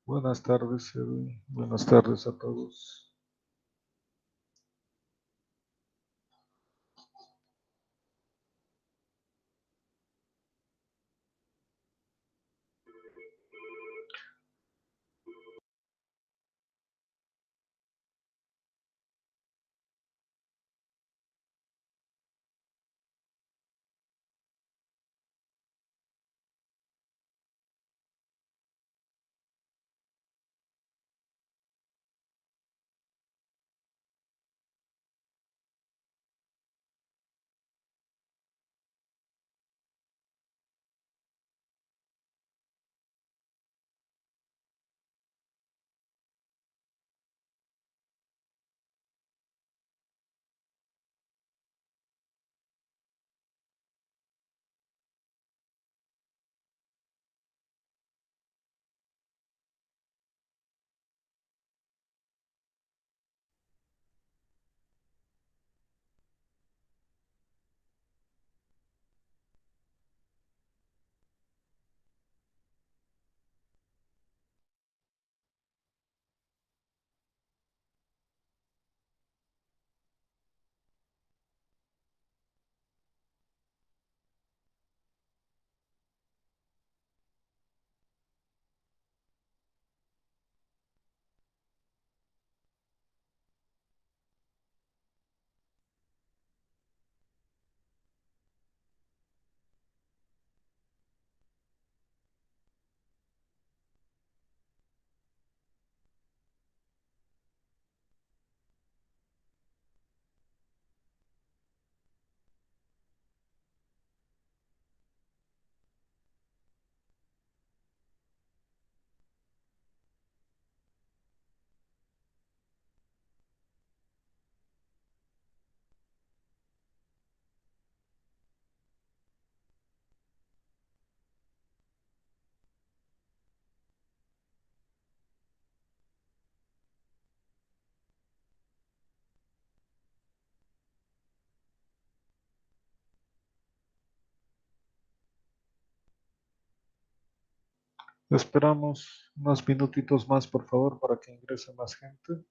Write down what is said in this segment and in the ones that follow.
Buenas tardes, Edwin. Buenas tardes a todos. Esperamos unos minutitos más, por favor, para que ingrese más gente.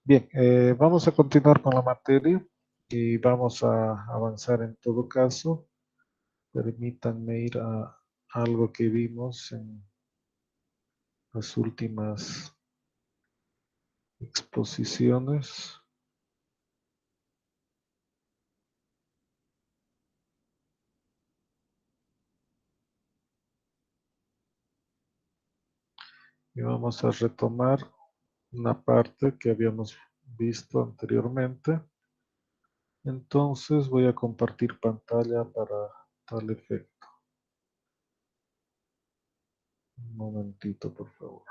Bien, vamos a continuar con la materia y vamos a avanzar en todo caso. Permítanme ir a algo que vimos en las últimas exposiciones. Y vamos a retomar una parte que habíamos visto anteriormente. Entonces voy a compartir pantalla para tal efecto. Un momentito, por favor.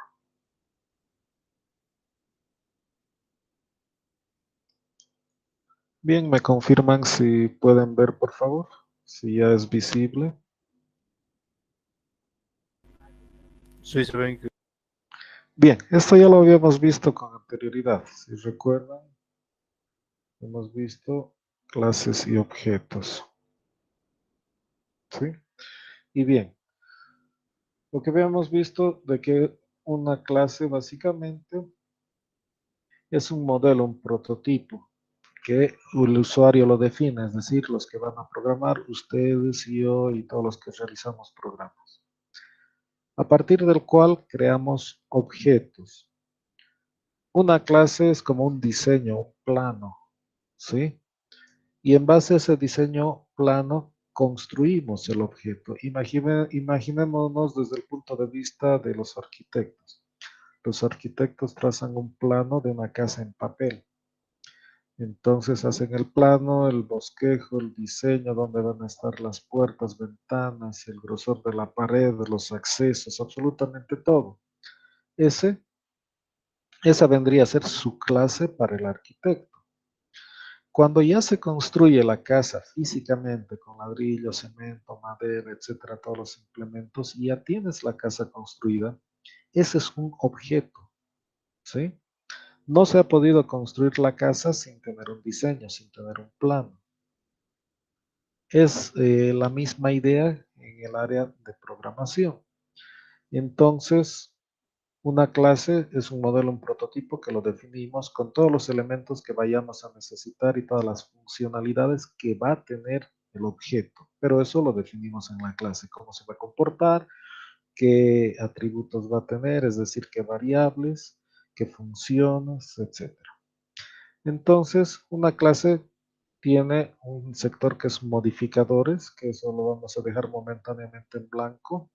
Bien, me confirman si pueden ver, por favor, si ya es visible. Sí, se ven que... Bien, esto ya lo habíamos visto con anterioridad. Si recuerdan, hemos visto clases y objetos. ¿Sí? Y bien, lo que habíamos visto de que una clase básicamente es un modelo, un prototipo, que el usuario lo define, es decir, los que van a programar, ustedes, yo y todos los que realizamos programas. A partir del cual creamos objetos. Una clase es como un diseño, un plano, ¿sí? Y en base a ese diseño plano construimos el objeto. Imaginémonos desde el punto de vista de los arquitectos. Los arquitectos trazan un plano de una casa en papel. Entonces hacen el plano, el bosquejo, el diseño, dónde van a estar las puertas, ventanas, el grosor de la pared, los accesos, absolutamente todo. Ese, esa vendría a ser su clase para el arquitecto. Cuando ya se construye la casa físicamente con ladrillo, cemento, madera, etcétera, todos los implementos, y ya tienes la casa construida, ese es un objeto, ¿sí? No se ha podido construir la casa sin tener un diseño, sin tener un plano. Es la misma idea en el área de programación. Entonces, una clase es un modelo, un prototipo que lo definimos con todos los elementos que vayamos a necesitar y todas las funcionalidades que va a tener el objeto. Pero eso lo definimos en la clase, cómo se va a comportar, qué atributos va a tener, es decir, qué variables, qué funciones, etcétera. Entonces, una clase tiene un sector que es modificadores, que eso lo vamos a dejar momentáneamente en blanco,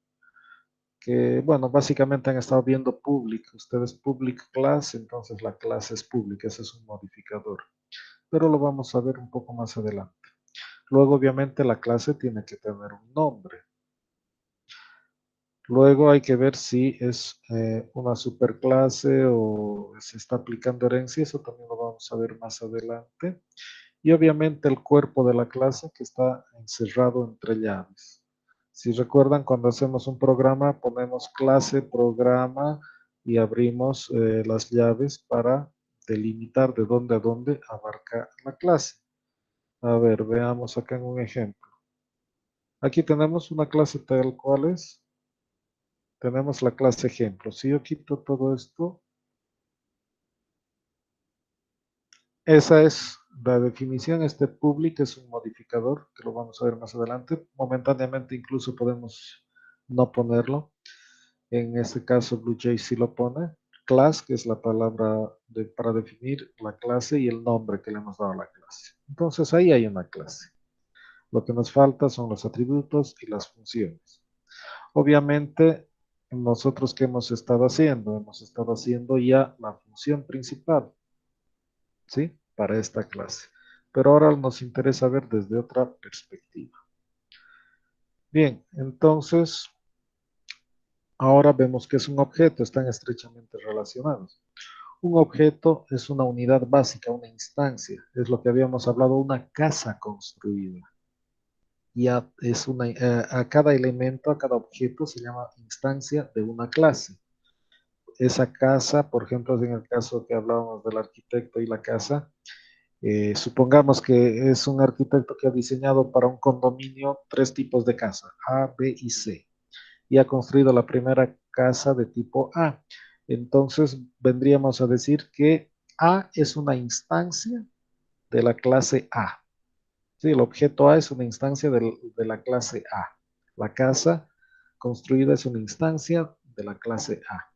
que bueno, básicamente han estado viendo public, ustedes public class, entonces la clase es pública, ese es un modificador, pero lo vamos a ver un poco más adelante. Luego, obviamente, la clase tiene que tener un nombre. Luego hay que ver si es una superclase o se está aplicando herencia, eso también lo vamos a ver más adelante. Y obviamente el cuerpo de la clase que está encerrado entre llaves. Si recuerdan, cuando hacemos un programa, ponemos clase, programa y abrimos las llaves para delimitar de dónde a dónde abarca la clase. A ver, veamos acá en un ejemplo. Aquí tenemos una clase tal cual es. Tenemos la clase ejemplo. Si yo quito todo esto, esa es la definición. Este public es un modificador, que lo vamos a ver más adelante. Momentáneamente incluso podemos no ponerlo. En este caso BlueJay sí lo pone. Class, que es la palabra para definir la clase y el nombre que le hemos dado a la clase. Entonces ahí hay una clase. Lo que nos falta son los atributos y las funciones. Obviamente, nosotros ¿qué hemos estado haciendo? Hemos estado haciendo ya la función principal, ¿sí? Para esta clase. Pero ahora nos interesa ver desde otra perspectiva. Bien, entonces, ahora vemos que es un objeto, están estrechamente relacionados. Un objeto es una unidad básica, una instancia, es lo que habíamos hablado, una casa construida. Y a cada elemento, a cada objeto se llama instancia de una clase. Esa casa, por ejemplo, en el caso que hablábamos del arquitecto y la casa, supongamos que es un arquitecto que ha diseñado para un condominio 3 tipos de casa, A, B y C, y ha construido la primera casa de tipo A. Entonces vendríamos a decir que A es una instancia de la clase A. Sí, el objeto A es una instancia de la clase A. La casa construida es una instancia de la clase A.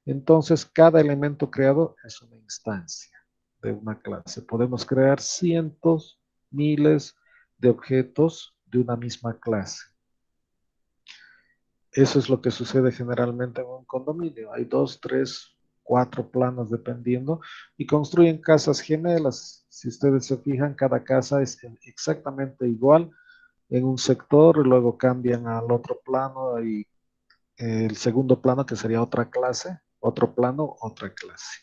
Entonces, cada elemento creado es una instancia de una clase. Podemos crear cientos, miles de objetos de una misma clase. Eso es lo que sucede generalmente en un condominio. Hay 2, 3, 4 planos dependiendo y construyen casas gemelas. Si ustedes se fijan, cada casa es exactamente igual en un sector, luego cambian al otro plano y el segundo plano que sería otra clase, otro plano, otra clase.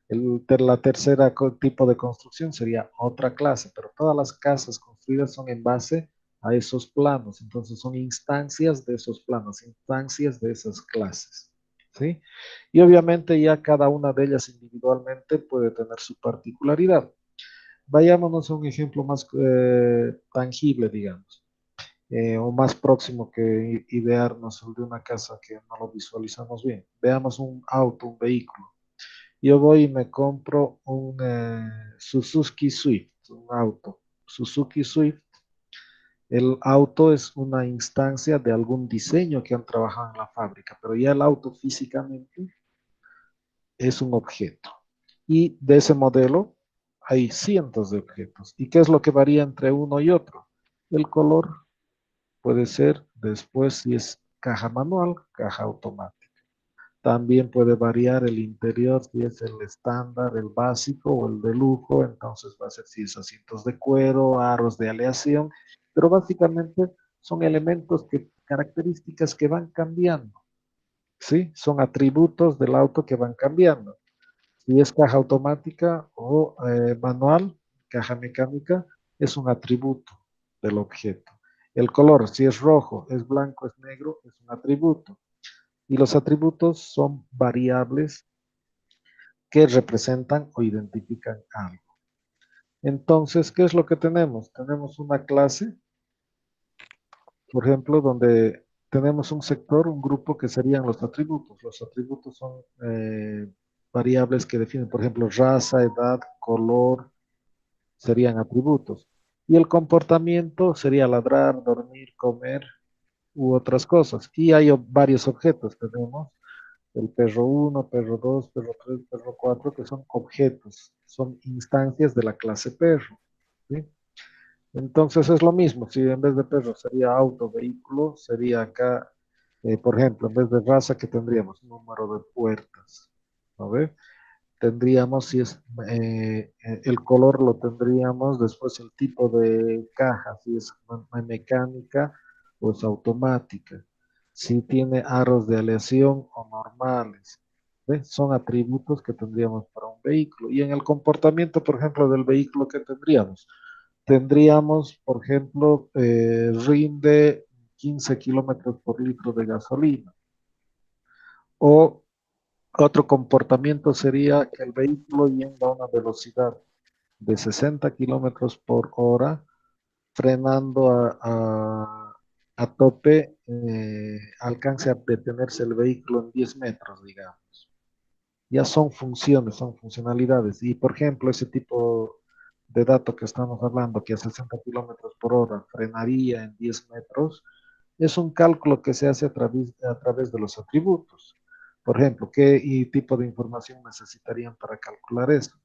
La tercera tipo de construcción sería otra clase, pero todas las casas construidas son en base a esos planos, entonces son instancias de esos planos, instancias de esas clases, ¿sí? Y obviamente ya cada una de ellas individualmente puede tener su particularidad. Vayámonos a un ejemplo más tangible, digamos, o más próximo que idearnos el de una casa que no lo visualizamos bien. Veamos un auto, un vehículo. Yo voy y me compro un Suzuki Swift, un auto. Suzuki Swift, el auto es una instancia de algún diseño que han trabajado en la fábrica, pero ya el auto físicamente es un objeto. Y de ese modelo hay cientos de objetos. ¿Y qué es lo que varía entre uno y otro? El color puede ser después si es caja manual, caja automática. También puede variar el interior, si es el estándar, el básico o el de lujo, entonces va a ser si es asientos de cuero, aros de aleación, pero básicamente son elementos características que van cambiando, ¿sí? Son atributos del auto que van cambiando. Si es caja automática o manual, caja mecánica, es un atributo del objeto. El color, si es rojo, es blanco, es negro, es un atributo. Y los atributos son variables que representan o identifican algo. Entonces, ¿qué es lo que tenemos? Tenemos una clase, por ejemplo, donde tenemos un sector, un grupo que serían los atributos. Los atributos son variables que definen, por ejemplo, raza, edad, color, serían atributos. Y el comportamiento sería ladrar, dormir, comer u otras cosas. Y hay varios objetos. Tenemos el perro uno, perro 2, perro 3, perro 4, que son objetos, son instancias de la clase perro, ¿sí? Entonces es lo mismo, si en vez de perro sería auto, vehículo, sería acá, por ejemplo, en vez de raza, que tendríamos número de puertas, ¿no ve? Tendríamos, si es el color lo tendríamos, después el tipo de caja, si es mecánica o es automática, si tiene aros de aleación o normales, ¿ve? Son atributos que tendríamos para un vehículo. Y en el comportamiento, por ejemplo, del vehículo que tendríamos, por ejemplo, rinde 15 kilómetros por litro de gasolina, o otro comportamiento sería que el vehículo yendo a una velocidad de 60 kilómetros por hora, frenando a tope, alcance a detenerse el vehículo en 10 metros, digamos. Ya son funciones, son funcionalidades. Y por ejemplo, ese tipo de dato que estamos hablando, que a 60 kilómetros por hora frenaría en 10 metros, es un cálculo que se hace a través de los atributos. Por ejemplo, ¿qué tipo de información necesitarían para calcular eso?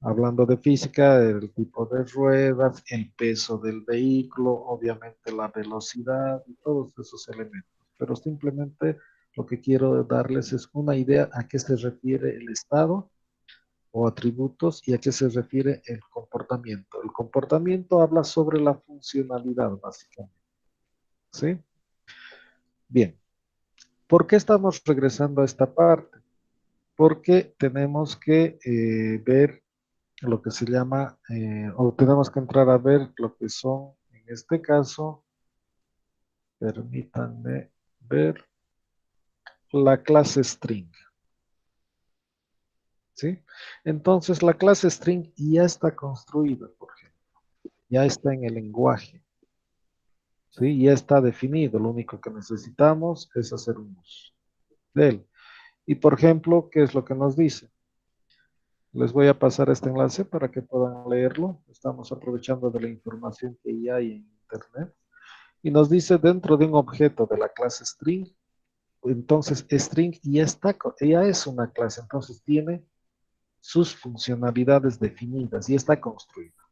Hablando de física, el tipo de ruedas, el peso del vehículo, obviamente la velocidad y todos esos elementos. Pero simplemente lo que quiero darles es una idea a qué se refiere el estado o atributos y a qué se refiere el comportamiento. El comportamiento habla sobre la funcionalidad, básicamente. ¿Sí? Bien. ¿Por qué estamos regresando a esta parte? Porque tenemos que ver lo que se llama, o tenemos que entrar a ver lo que son, en este caso, permítanme ver la clase string, ¿sí? Entonces, la clase string ya está construida, por ejemplo, ya está en el lenguaje, ¿sí? Ya está definido, lo único que necesitamos es hacer un uso de él. Y, por ejemplo, ¿qué es lo que nos dice? Les voy a pasar este enlace para que puedan leerlo. Estamos aprovechando de la información que ya hay en Internet. Y nos dice dentro de un objeto de la clase string, entonces string ya es una clase, entonces tiene sus funcionalidades definidas y está construida.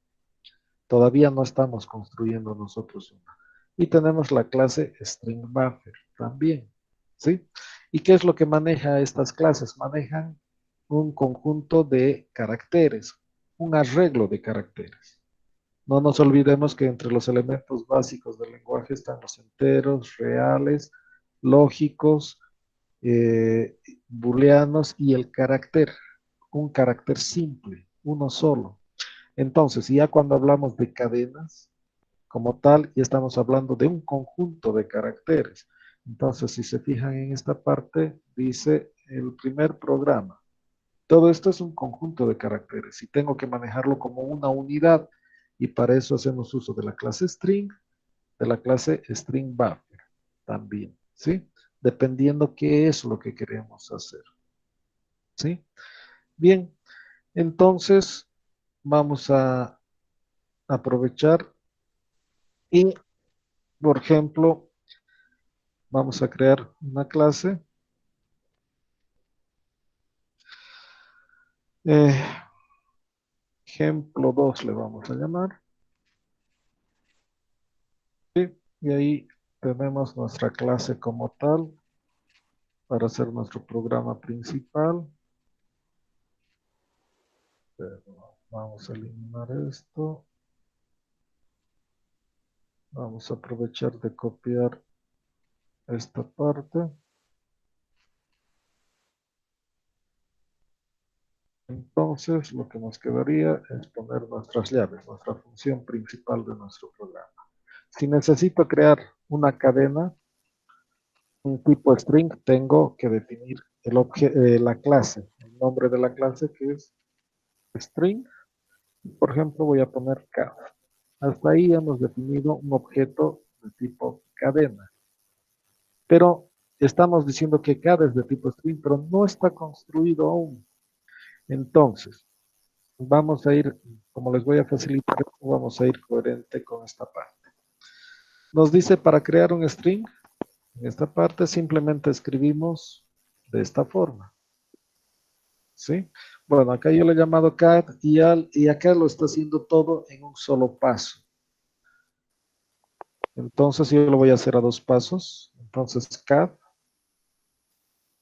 Todavía no estamos construyendo nosotros una. Y tenemos la clase string buffer también, ¿sí? ¿Y qué es lo que maneja estas clases? Manejan un conjunto de caracteres, un arreglo de caracteres. No nos olvidemos que entre los elementos básicos del lenguaje están los enteros, reales, lógicos, booleanos y el carácter un carácter simple, uno solo. Entonces, ya cuando hablamos de cadenas, como tal, ya estamos hablando de un conjunto de caracteres. Entonces, si se fijan en esta parte, dice el primer programa. Todo esto es un conjunto de caracteres y tengo que manejarlo como una unidad y para eso hacemos uso de la clase string, de la clase string buffer también, ¿sí? Dependiendo qué es lo que queremos hacer, ¿sí? Bien, entonces vamos a aprovechar y, por ejemplo, vamos a crear una clase. Eh, ejemplo 2 le vamos a llamar. ¿Sí? Y ahí tenemos nuestra clase como tal para hacer nuestro programa principal. Pero vamos a eliminar esto. Vamos a aprovechar de copiar esta parte. Entonces, lo que nos quedaría es poner nuestras llaves, nuestra función principal de nuestro programa. Si necesito crear una cadena, un tipo string, tengo que definir la clase, el nombre de la clase que es string. Por ejemplo, voy a poner cada. Hasta ahí hemos definido un objeto de tipo cadena. Pero estamos diciendo que cada es de tipo string, pero no está construido aún. Entonces, vamos a ir, como les voy a facilitar, vamos a ir coherente con esta parte. Nos dice para crear un string, en esta parte simplemente escribimos de esta forma. ¿Sí? Bueno, acá yo le he llamado cat y acá lo está haciendo todo en un solo paso. Entonces yo lo voy a hacer a dos pasos. Entonces cat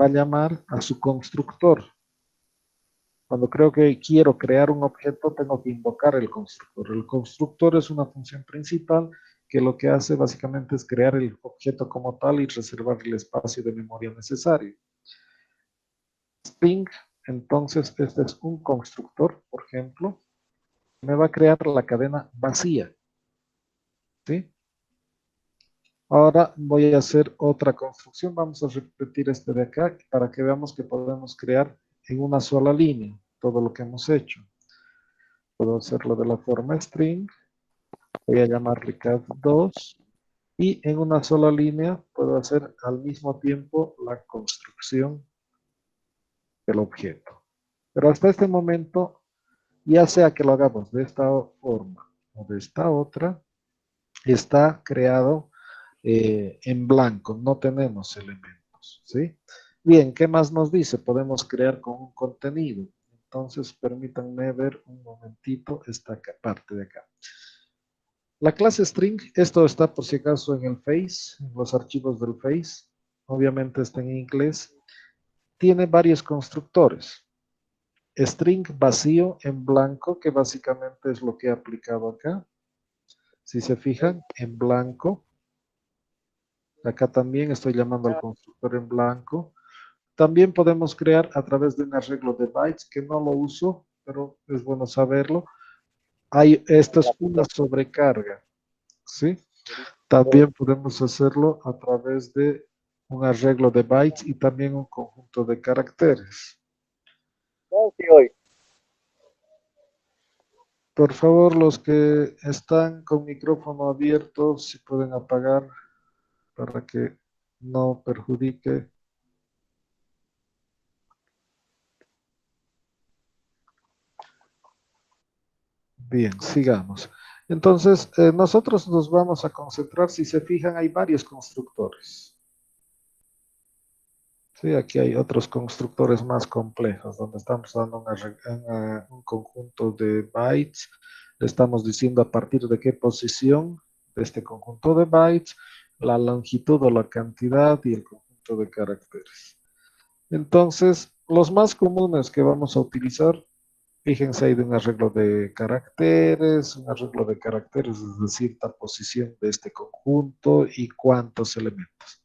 va a llamar a su constructor. Cuando creo que quiero crear un objeto, tengo que invocar el constructor. El constructor es una función principal que lo que hace básicamente es crear el objeto como tal y reservar el espacio de memoria necesario. String, entonces este es un constructor, por ejemplo, me va a crear la cadena vacía. ¿Sí? Ahora voy a hacer otra construcción. Vamos a repetir este de acá para que veamos que podemos crear en una sola línea todo lo que hemos hecho. Puedo hacerlo de la forma string. Voy a llamarle cat2 y en una sola línea puedo hacer al mismo tiempo la construcción del objeto. Pero hasta este momento, ya sea que lo hagamos de esta forma o de esta otra, está creado en blanco, no tenemos elementos, ¿sí? Bien, ¿qué más nos dice? Podemos crear con un contenido. Entonces, permítanme ver un momentito esta parte de acá. La clase string, esto está por si acaso en el Face, en los archivos del Face, obviamente está en inglés, tiene varios constructores. String vacío en blanco, que básicamente es lo que he aplicado acá. Si se fijan, en blanco. Acá también estoy llamando al constructor en blanco. También podemos crear a través de un arreglo de bytes, que no lo uso, pero es bueno saberlo. Esta es una sobrecarga, ¿sí? También podemos hacerlo a través de un arreglo de bytes y también un conjunto de caracteres. Por favor, los que están con micrófono abierto, si pueden apagar para que no perjudique. Bien, sigamos. Entonces, nosotros nos vamos a concentrar, si se fijan, hay varios constructores. Sí, aquí hay otros constructores más complejos, donde estamos dando un conjunto de bytes. Le estamos diciendo a partir de qué posición de este conjunto de bytes, la longitud o la cantidad y el conjunto de caracteres. Entonces, los más comunes que vamos a utilizar, fíjense ahí de un arreglo de caracteres es de cierta posición de este conjunto y cuántos elementos.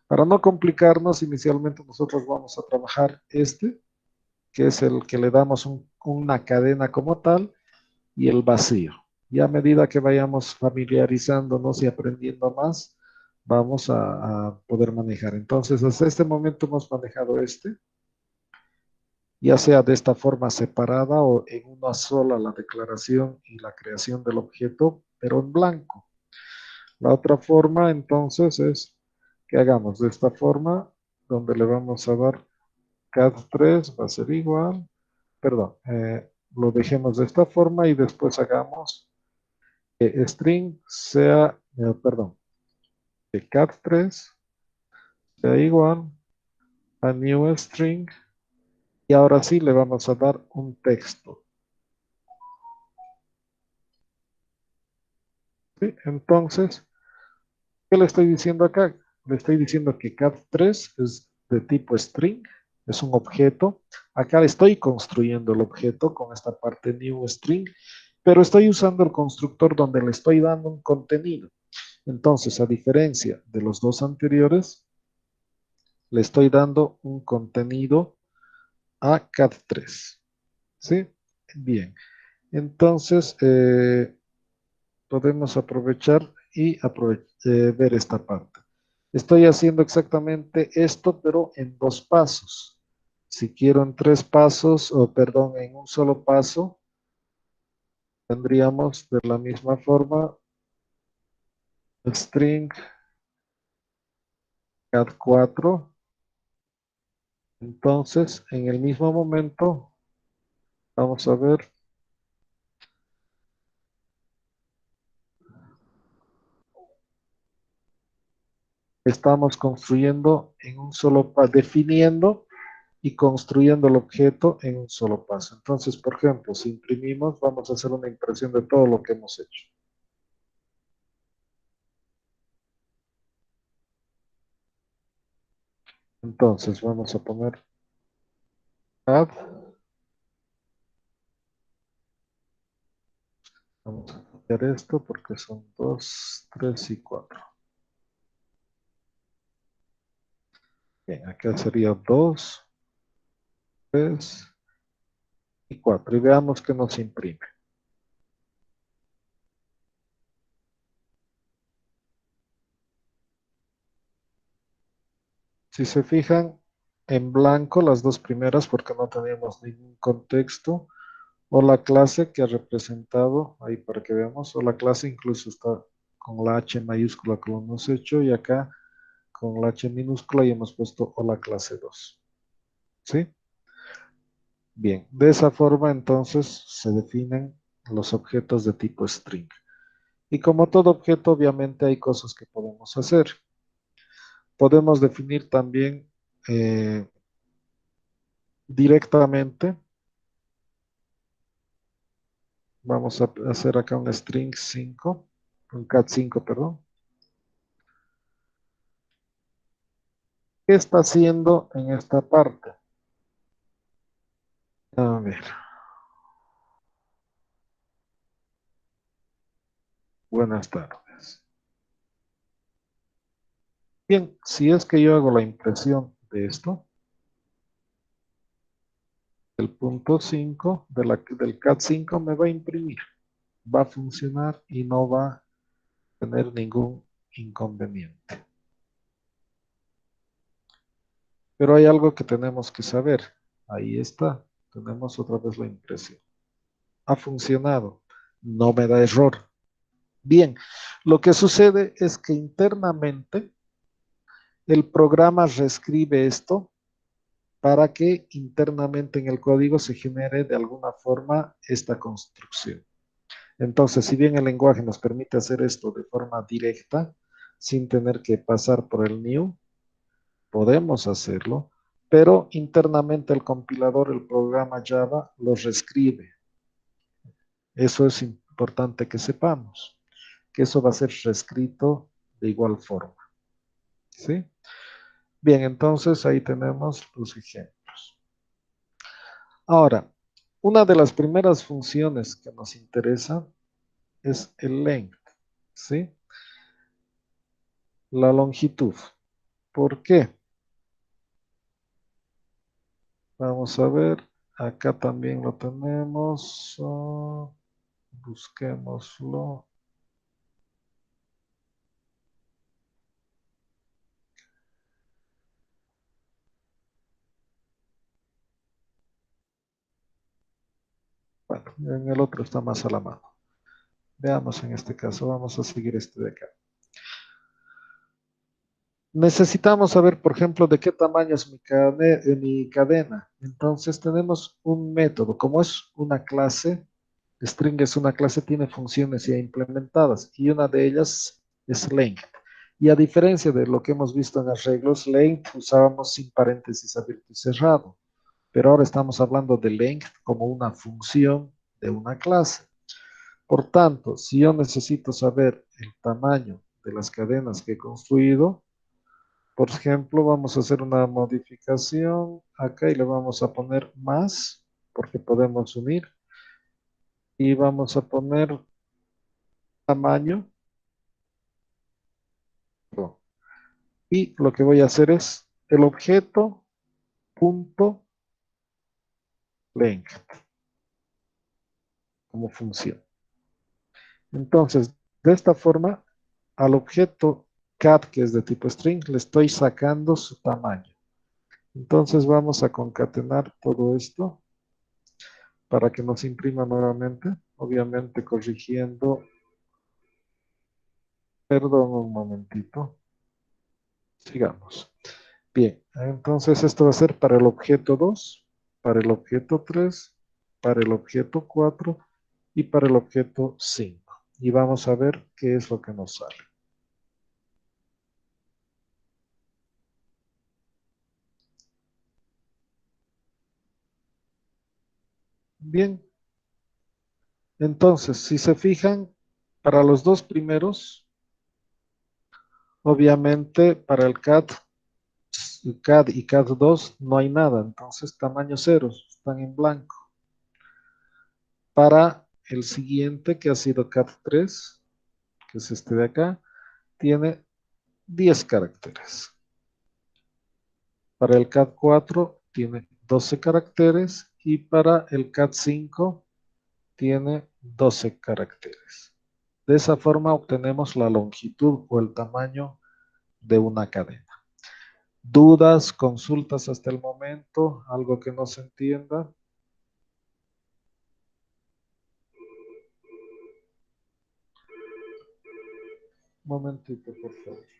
Para no complicarnos, inicialmente nosotros vamos a trabajar este. que es el que le damos una cadena como tal, y el vacío. Y a medida que vayamos familiarizándonos y aprendiendo más, vamos a poder manejar. Entonces, hasta este momento hemos manejado ya sea de esta forma separada o en una sola la declaración y la creación del objeto, pero en blanco. La otra forma, entonces, es que hagamos de esta forma, donde le vamos a dar cat3 va a ser igual, perdón, lo dejemos de esta forma y después hagamos que string sea, perdón, que cat3 sea igual a new string y ahora sí le vamos a dar un texto. ¿Sí? Entonces, ¿qué le estoy diciendo acá? Le estoy diciendo que cat3 es de tipo string, es un objeto. Acá estoy construyendo el objeto con esta parte new string, pero estoy usando el constructor donde le estoy dando un contenido. Entonces, a diferencia de los dos anteriores, le estoy dando un contenido a cat3. ¿Sí? Bien. Entonces, podemos aprovechar y ver esta parte. Estoy haciendo exactamente esto, pero en dos pasos. Si quiero en tres pasos, o perdón, en un solo paso, tendríamos de la misma forma string cat4. Entonces, en el mismo momento, vamos a ver, estamos construyendo en un solo paso, definiendo y construyendo el objeto en un solo paso. Entonces, por ejemplo, si imprimimos, vamos a hacer una impresión de todo lo que hemos hecho. Entonces, vamos a poner add. Vamos a copiar esto porque son 2, 3 y 4. Bien, acá sería 2, 3 y 4. Y veamos que nos imprime. Si se fijan, en blanco las dos primeras porque no teníamos ningún contexto, o la clase que ha representado, ahí para que veamos, o la clase incluso está con la H mayúscula que lo hemos hecho, y acá con la H minúscula y hemos puesto o la clase 2. ¿Sí? Bien, de esa forma entonces se definen los objetos de tipo string. Y como todo objeto, obviamente hay cosas que podemos hacer. Podemos definir también directamente. Vamos a hacer acá un string 5, un cat5, perdón. ¿Qué está haciendo en esta parte? A ver, buenas tardes. Bien, si es que yo hago la impresión de esto, el punto 5 del cat5 me va a imprimir, va a funcionar y no va a tener ningún inconveniente. Pero hay algo que tenemos que saber. Ahí está, tenemos otra vez la impresión. Ha funcionado, no me da error. Bien, lo que sucede es que internamente el programa reescribe esto para que internamente en el código se genere de alguna forma esta construcción. Entonces, si bien el lenguaje nos permite hacer esto de forma directa, sin tener que pasar por el new, podemos hacerlo, pero internamente el compilador, el programa Java, lo reescribe. Eso es importante que sepamos, que eso va a ser reescrito de igual forma. ¿Sí? Bien, entonces ahí tenemos los ejemplos. Ahora, una de las primeras funciones que nos interesa es el length, ¿sí? La longitud. ¿Por qué? Vamos a ver. Acá también lo tenemos. Busquémoslo. Bueno, en el otro está más a la mano. Veamos en este caso, vamos a seguir este de acá. Necesitamos saber, por ejemplo, de qué tamaño es mi cadena. Entonces tenemos un método. Como es una clase, string es una clase, tiene funciones ya implementadas y una de ellas es length. Y a diferencia de lo que hemos visto en arreglos, length usábamos sin paréntesis abierto y cerrado. Pero ahora estamos hablando de length como una función de una clase. Por tanto, si yo necesito saber el tamaño de las cadenas que he construido, por ejemplo, vamos a hacer una modificación acá y le vamos a poner más, porque podemos unir, y vamos a poner tamaño. Y lo que voy a hacer es el objeto punto length como función. Entonces, de esta forma, al objeto cat, que es de tipo string, le estoy sacando su tamaño. Entonces vamos a concatenar todo esto para que nos imprima nuevamente, obviamente corrigiendo. Perdón un momentito. Sigamos. Bien, entonces esto va a ser para el objeto 2, para el objeto 3, para el objeto 4 y para el objeto 5. Y vamos a ver qué es lo que nos sale. Bien, entonces, si se fijan, para los dos primeros, obviamente para el CAD y CAD2 no hay nada, entonces tamaño cero, están en blanco. Para el siguiente, que ha sido CAD3, que es este de acá, tiene 10 caracteres. Para el CAD4 tiene 12 caracteres y para el CAD5 tiene 12 caracteres. De esa forma obtenemos la longitud o el tamaño de una cadena. ¿Dudas, consultas hasta el momento? ¿Algo que no se entienda? Un momentito, por favor.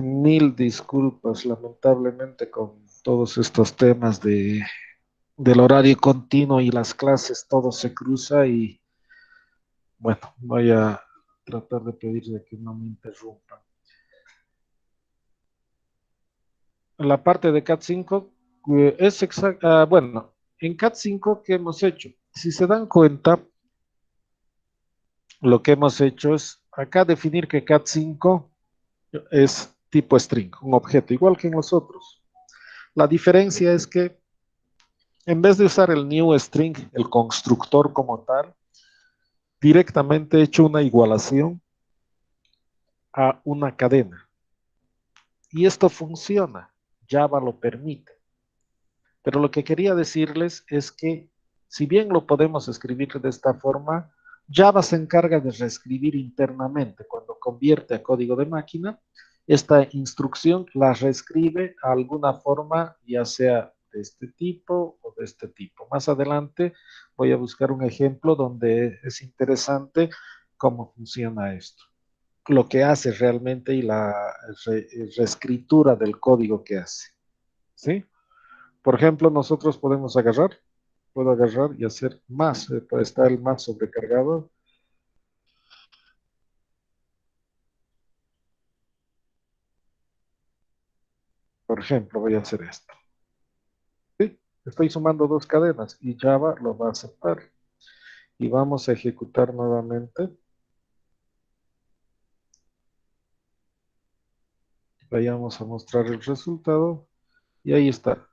Mil disculpas, lamentablemente con todos estos temas del horario continuo y las clases, todo se cruza y bueno, voy a tratar de pedirle que no me interrumpan. La parte de CAT 5 es exacta, bueno, en CAT 5, ¿qué hemos hecho? Si se dan cuenta, lo que hemos hecho es acá definir que CAT 5 es tipo string, un objeto, igual que en los otros. La diferencia es que en vez de usar el new string, el constructor como tal, directamente he hecho una igualación a una cadena. Y esto funciona, Java lo permite. Pero lo que quería decirles es que si bien lo podemos escribir de esta forma, Java se encarga de reescribir internamente. Cuando convierte a código de máquina, esta instrucción la reescribe a alguna forma, ya sea de este tipo o de este tipo. Más adelante voy a buscar un ejemplo donde es interesante cómo funciona esto, lo que hace realmente y la reescritura del código que hace. ¿Sí? Por ejemplo, nosotros podemos puedo agarrar y hacer más, puede estar el más sobrecargado. Por ejemplo, voy a hacer esto. ¿Sí? Estoy sumando dos cadenas y Java lo va a aceptar. Y vamos a ejecutar nuevamente. Vayamos a mostrar el resultado. Y ahí está.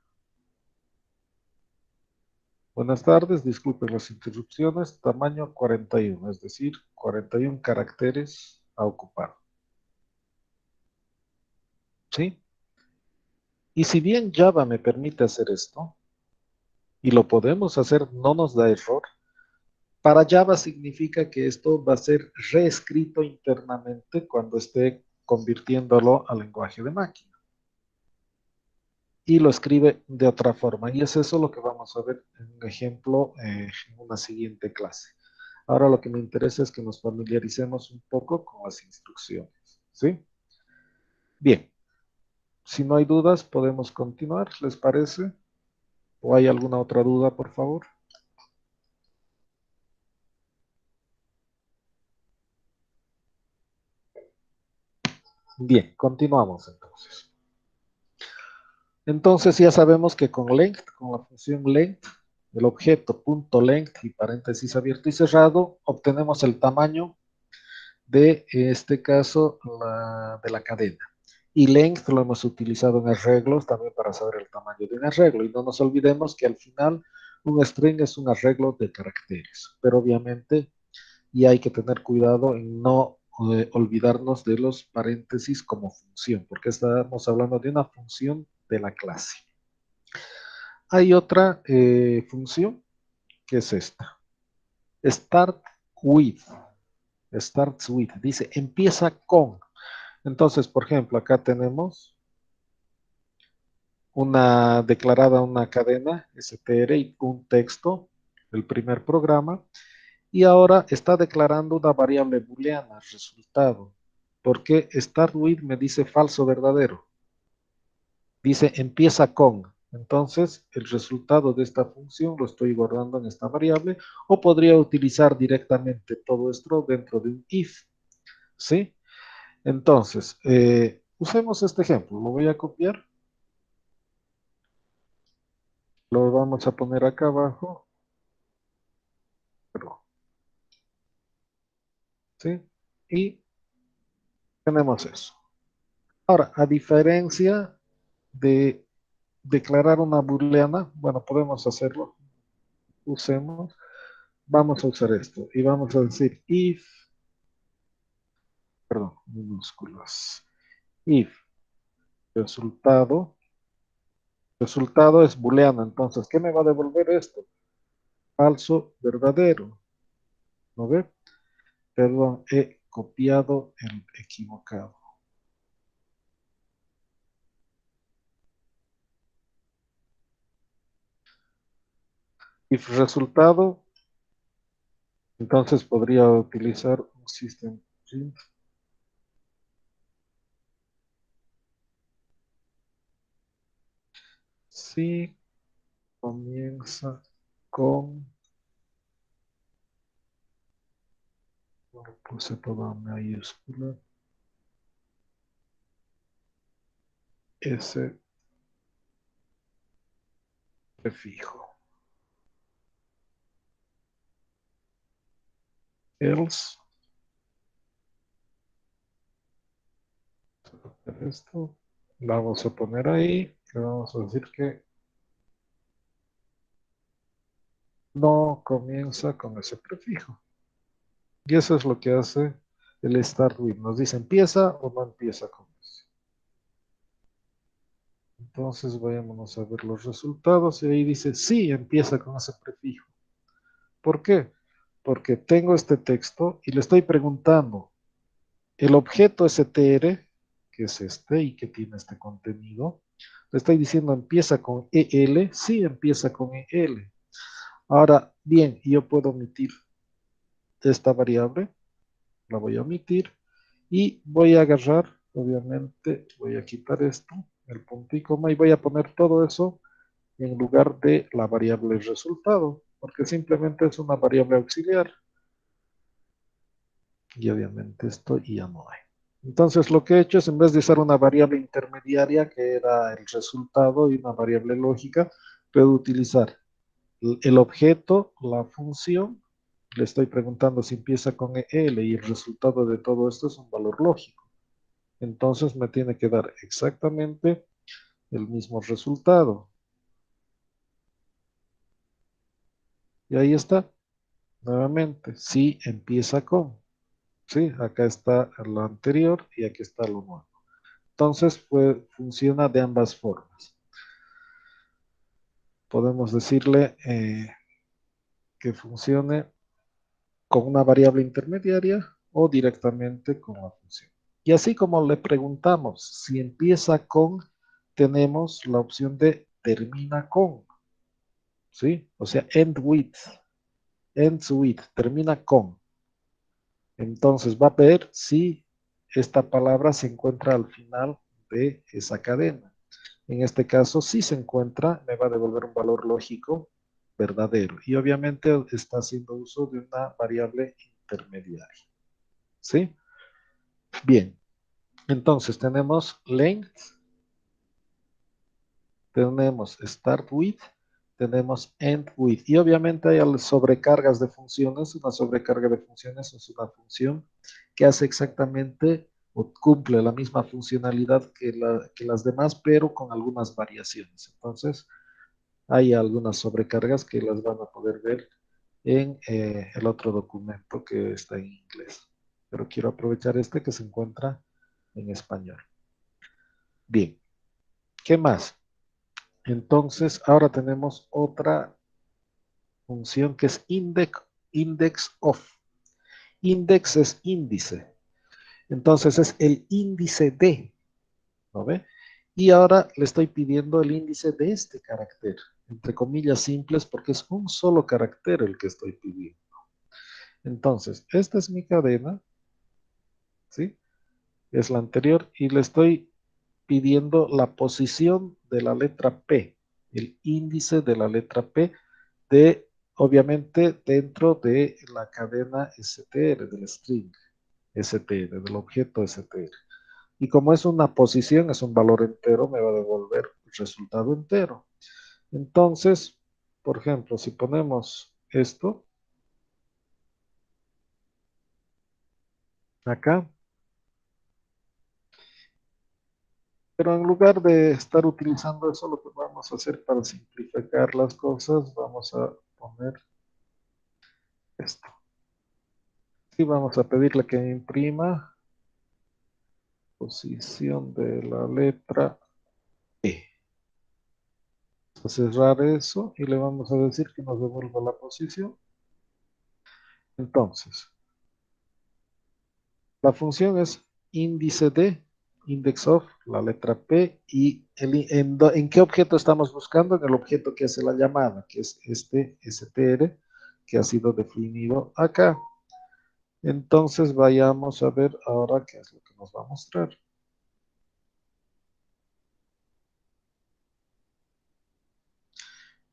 Buenas tardes, disculpen las interrupciones. Tamaño 41, es decir, 41 caracteres a ocupar. ¿Sí? Y si bien Java me permite hacer esto, y lo podemos hacer, no nos da error, para Java significa que esto va a ser reescrito internamente cuando esté convirtiéndolo al lenguaje de máquina. Y lo escribe de otra forma. Y es eso lo que vamos a ver en un ejemplo en una siguiente clase. Ahora lo que me interesa es que nos familiaricemos un poco con las instrucciones. ¿Sí? Bien. Si no hay dudas, podemos continuar, ¿les parece? ¿O hay alguna otra duda, por favor? Bien, continuamos entonces. Entonces ya sabemos que con length, con la función length, el objeto punto length y paréntesis abierto y cerrado, obtenemos el tamaño de este caso de la cadena. Y length lo hemos utilizado en arreglos también para saber el tamaño de un arreglo. Y no nos olvidemos que al final un string es un arreglo de caracteres. Pero obviamente y hay que tener cuidado en no olvidarnos de los paréntesis como función, porque estamos hablando de una función de la clase. Hay otra función que es esta. Start with. Starts with. Dice, empieza con. Entonces, por ejemplo, acá tenemos una declarada una cadena str y un texto, el primer programa, y ahora está declarando una variable booleana, resultado. Porque start with me dice falso verdadero. Dice empieza con. Entonces, el resultado de esta función lo estoy guardando en esta variable o podría utilizar directamente todo esto dentro de un if. ¿Sí? Entonces, usemos este ejemplo. Lo voy a copiar. Lo vamos a poner acá abajo. ¿Sí? Y tenemos eso. Ahora, a diferencia de declarar una booleana, bueno, podemos hacerlo. Usemos. Vamos a usar esto y vamos a decir if, perdón, minúsculas, if resultado, resultado es booleano, entonces, ¿qué me va a devolver esto? Falso, verdadero, ¿no ve? Perdón, he copiado el equivocado. If resultado, entonces podría utilizar un system si comienza con, lo puse todo en mayúscula, ese prefijo. Else, esto, vamos a poner ahí, y vamos a decir que no comienza con ese prefijo. Y eso es lo que hace el start with. Nos dice empieza o no empieza con eso. Entonces vayámonos a ver los resultados y ahí dice sí, empieza con ese prefijo. ¿Por qué? Porque tengo este texto y le estoy preguntando, el objeto str, que es este y que tiene este contenido, le estoy diciendo empieza con el, sí empieza con el. Ahora, bien, yo puedo omitir esta variable, la voy a omitir y voy a agarrar, obviamente, voy a quitar esto, el punto y coma, y voy a poner todo eso en lugar de la variable resultado, porque simplemente es una variable auxiliar. Y obviamente esto ya no hay. Entonces lo que he hecho es, en vez de usar una variable intermediaria, que era el resultado, y una variable lógica, puedo utilizar el objeto, la función, le estoy preguntando si empieza con el y el resultado de todo esto es un valor lógico. Entonces me tiene que dar exactamente el mismo resultado. Y ahí está, nuevamente, si empieza con. Sí, acá está lo anterior y aquí está lo nuevo. Entonces, funciona de ambas formas. Podemos decirle que funcione con una variable intermediaria o directamente con la función. Y así como le preguntamos si empieza con, tenemos la opción de termina con. ¿Sí? O sea, ends with, termina con. Entonces va a ver si esta palabra se encuentra al final de esa cadena. En este caso, si se encuentra, me va a devolver un valor lógico verdadero. Y obviamente está haciendo uso de una variable intermediaria. ¿Sí? Bien. Entonces tenemos length, tenemos start with, tenemos end with. Y obviamente hay sobrecargas de funciones. Una sobrecarga de funciones es una función que hace exactamente o cumple la misma funcionalidad que las demás, pero con algunas variaciones. Entonces, hay algunas sobrecargas que las van a poder ver en el otro documento que está en inglés. Pero quiero aprovechar este que se encuentra en español. Bien, ¿qué más? Entonces, ahora tenemos otra función que es index of. Index es índice. Entonces es el índice de, ¿no ve? Y ahora le estoy pidiendo el índice de este carácter, entre comillas simples, porque es un solo carácter el que estoy pidiendo. Entonces, esta es mi cadena, ¿sí? Es la anterior y le estoy pidiendo la posición de la letra P, el índice de la letra P de, obviamente, dentro de la cadena str, del string str, del objeto str. Y como es una posición, es un valor entero, me va a devolver el resultado entero. Entonces, por ejemplo, si ponemos esto acá, pero en lugar de estar utilizando eso, lo que vamos a hacer para simplificar las cosas, vamos a poner esto. Y vamos a pedirle que imprima posición de la letra E. Vamos a cerrar eso y le vamos a decir que nos devuelva la posición. Entonces, la función es índice de, index of, la letra P, y en qué objeto estamos buscando, en el objeto que hace la llamada, que es este str, que ha sido definido acá. Entonces vayamos a ver ahora qué es lo que nos va a mostrar.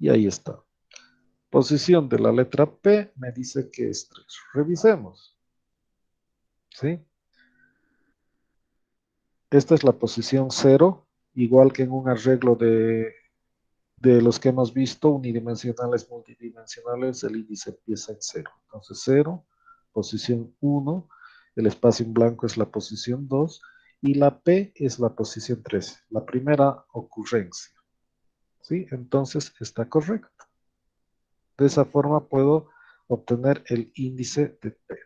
Y ahí está. Posición de la letra P me dice que es 3. Revisemos. ¿Sí? Esta es la posición 0, igual que en un arreglo de los que hemos visto, unidimensionales, multidimensionales, el índice empieza en 0. Entonces 0, posición 1, el espacio en blanco es la posición 2 y la P es la posición 3, la primera ocurrencia. ¿Sí? Entonces está correcto. De esa forma puedo obtener el índice de P.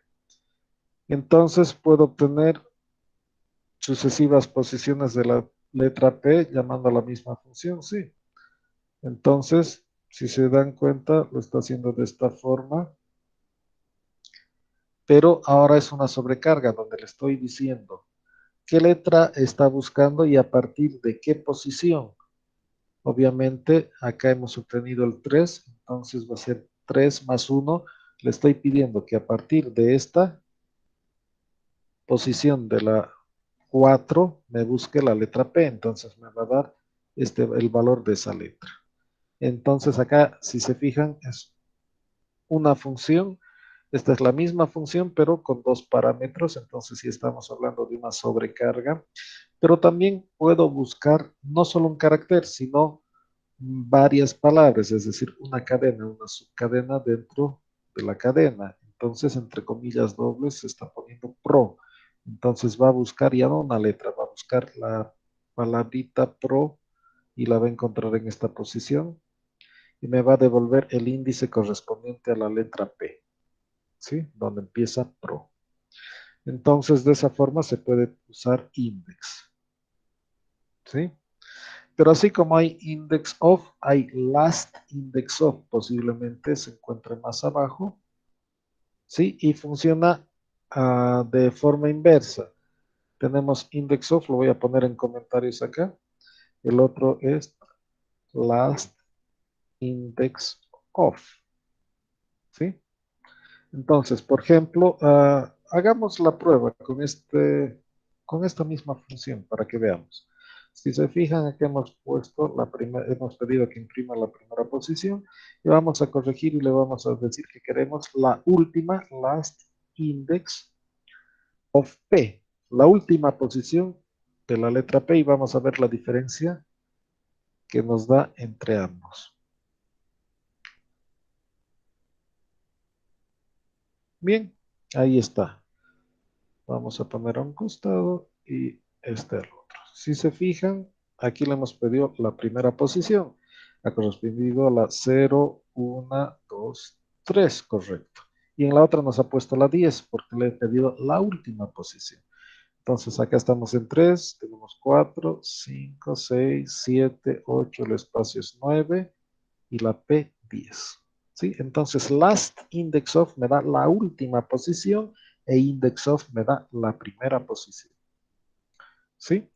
Entonces puedo obtener sucesivas posiciones de la letra P llamando a la misma función, sí. Entonces, si se dan cuenta, lo está haciendo de esta forma, pero ahora es una sobrecarga donde le estoy diciendo qué letra está buscando y a partir de qué posición. Obviamente, acá hemos obtenido el 3, entonces va a ser 3 más 1. Le estoy pidiendo que a partir de esta posición de la 4 me busque la letra P, entonces me va a dar el valor de esa letra. Entonces acá, si se fijan, es una función. Esta es la misma función, pero con dos parámetros, entonces sí estamos hablando de una sobrecarga. Pero también puedo buscar no solo un carácter, sino varias palabras, es decir, una cadena, una subcadena dentro de la cadena. Entonces, entre comillas dobles, se está poniendo pro. Entonces va a buscar ya no una letra, va a buscar la palabrita pro y la va a encontrar en esta posición y me va a devolver el índice correspondiente a la letra P, ¿sí? Donde empieza pro. Entonces, de esa forma se puede usar index, ¿sí? Pero así como hay index of, hay last index of, posiblemente se encuentre más abajo, ¿sí? Y funciona de forma inversa. Tenemos index of, lo voy a poner en comentarios acá. El otro es last index of, ¿sí? Entonces, por ejemplo, hagamos la prueba con esta misma función para que veamos. Si se fijan, aquí hemos puesto hemos pedido que imprima la primera posición y vamos a corregir y le vamos a decir que queremos la última, last index of P, la última posición de la letra P y vamos a ver la diferencia que nos da entre ambos. Bien, ahí está. Vamos a poner a un costado y este al otro. Si se fijan, aquí le hemos pedido la primera posición. Ha correspondido a la 0, 1, 2, 3, correcto. Y en la otra nos ha puesto la 10 porque le he pedido la última posición. Entonces acá estamos en 3, tenemos 4, 5, 6, 7, 8, el espacio es 9 y la P 10. ¿Sí? Entonces, last index of me da la última posición e index of me da la primera posición. ¿Sí?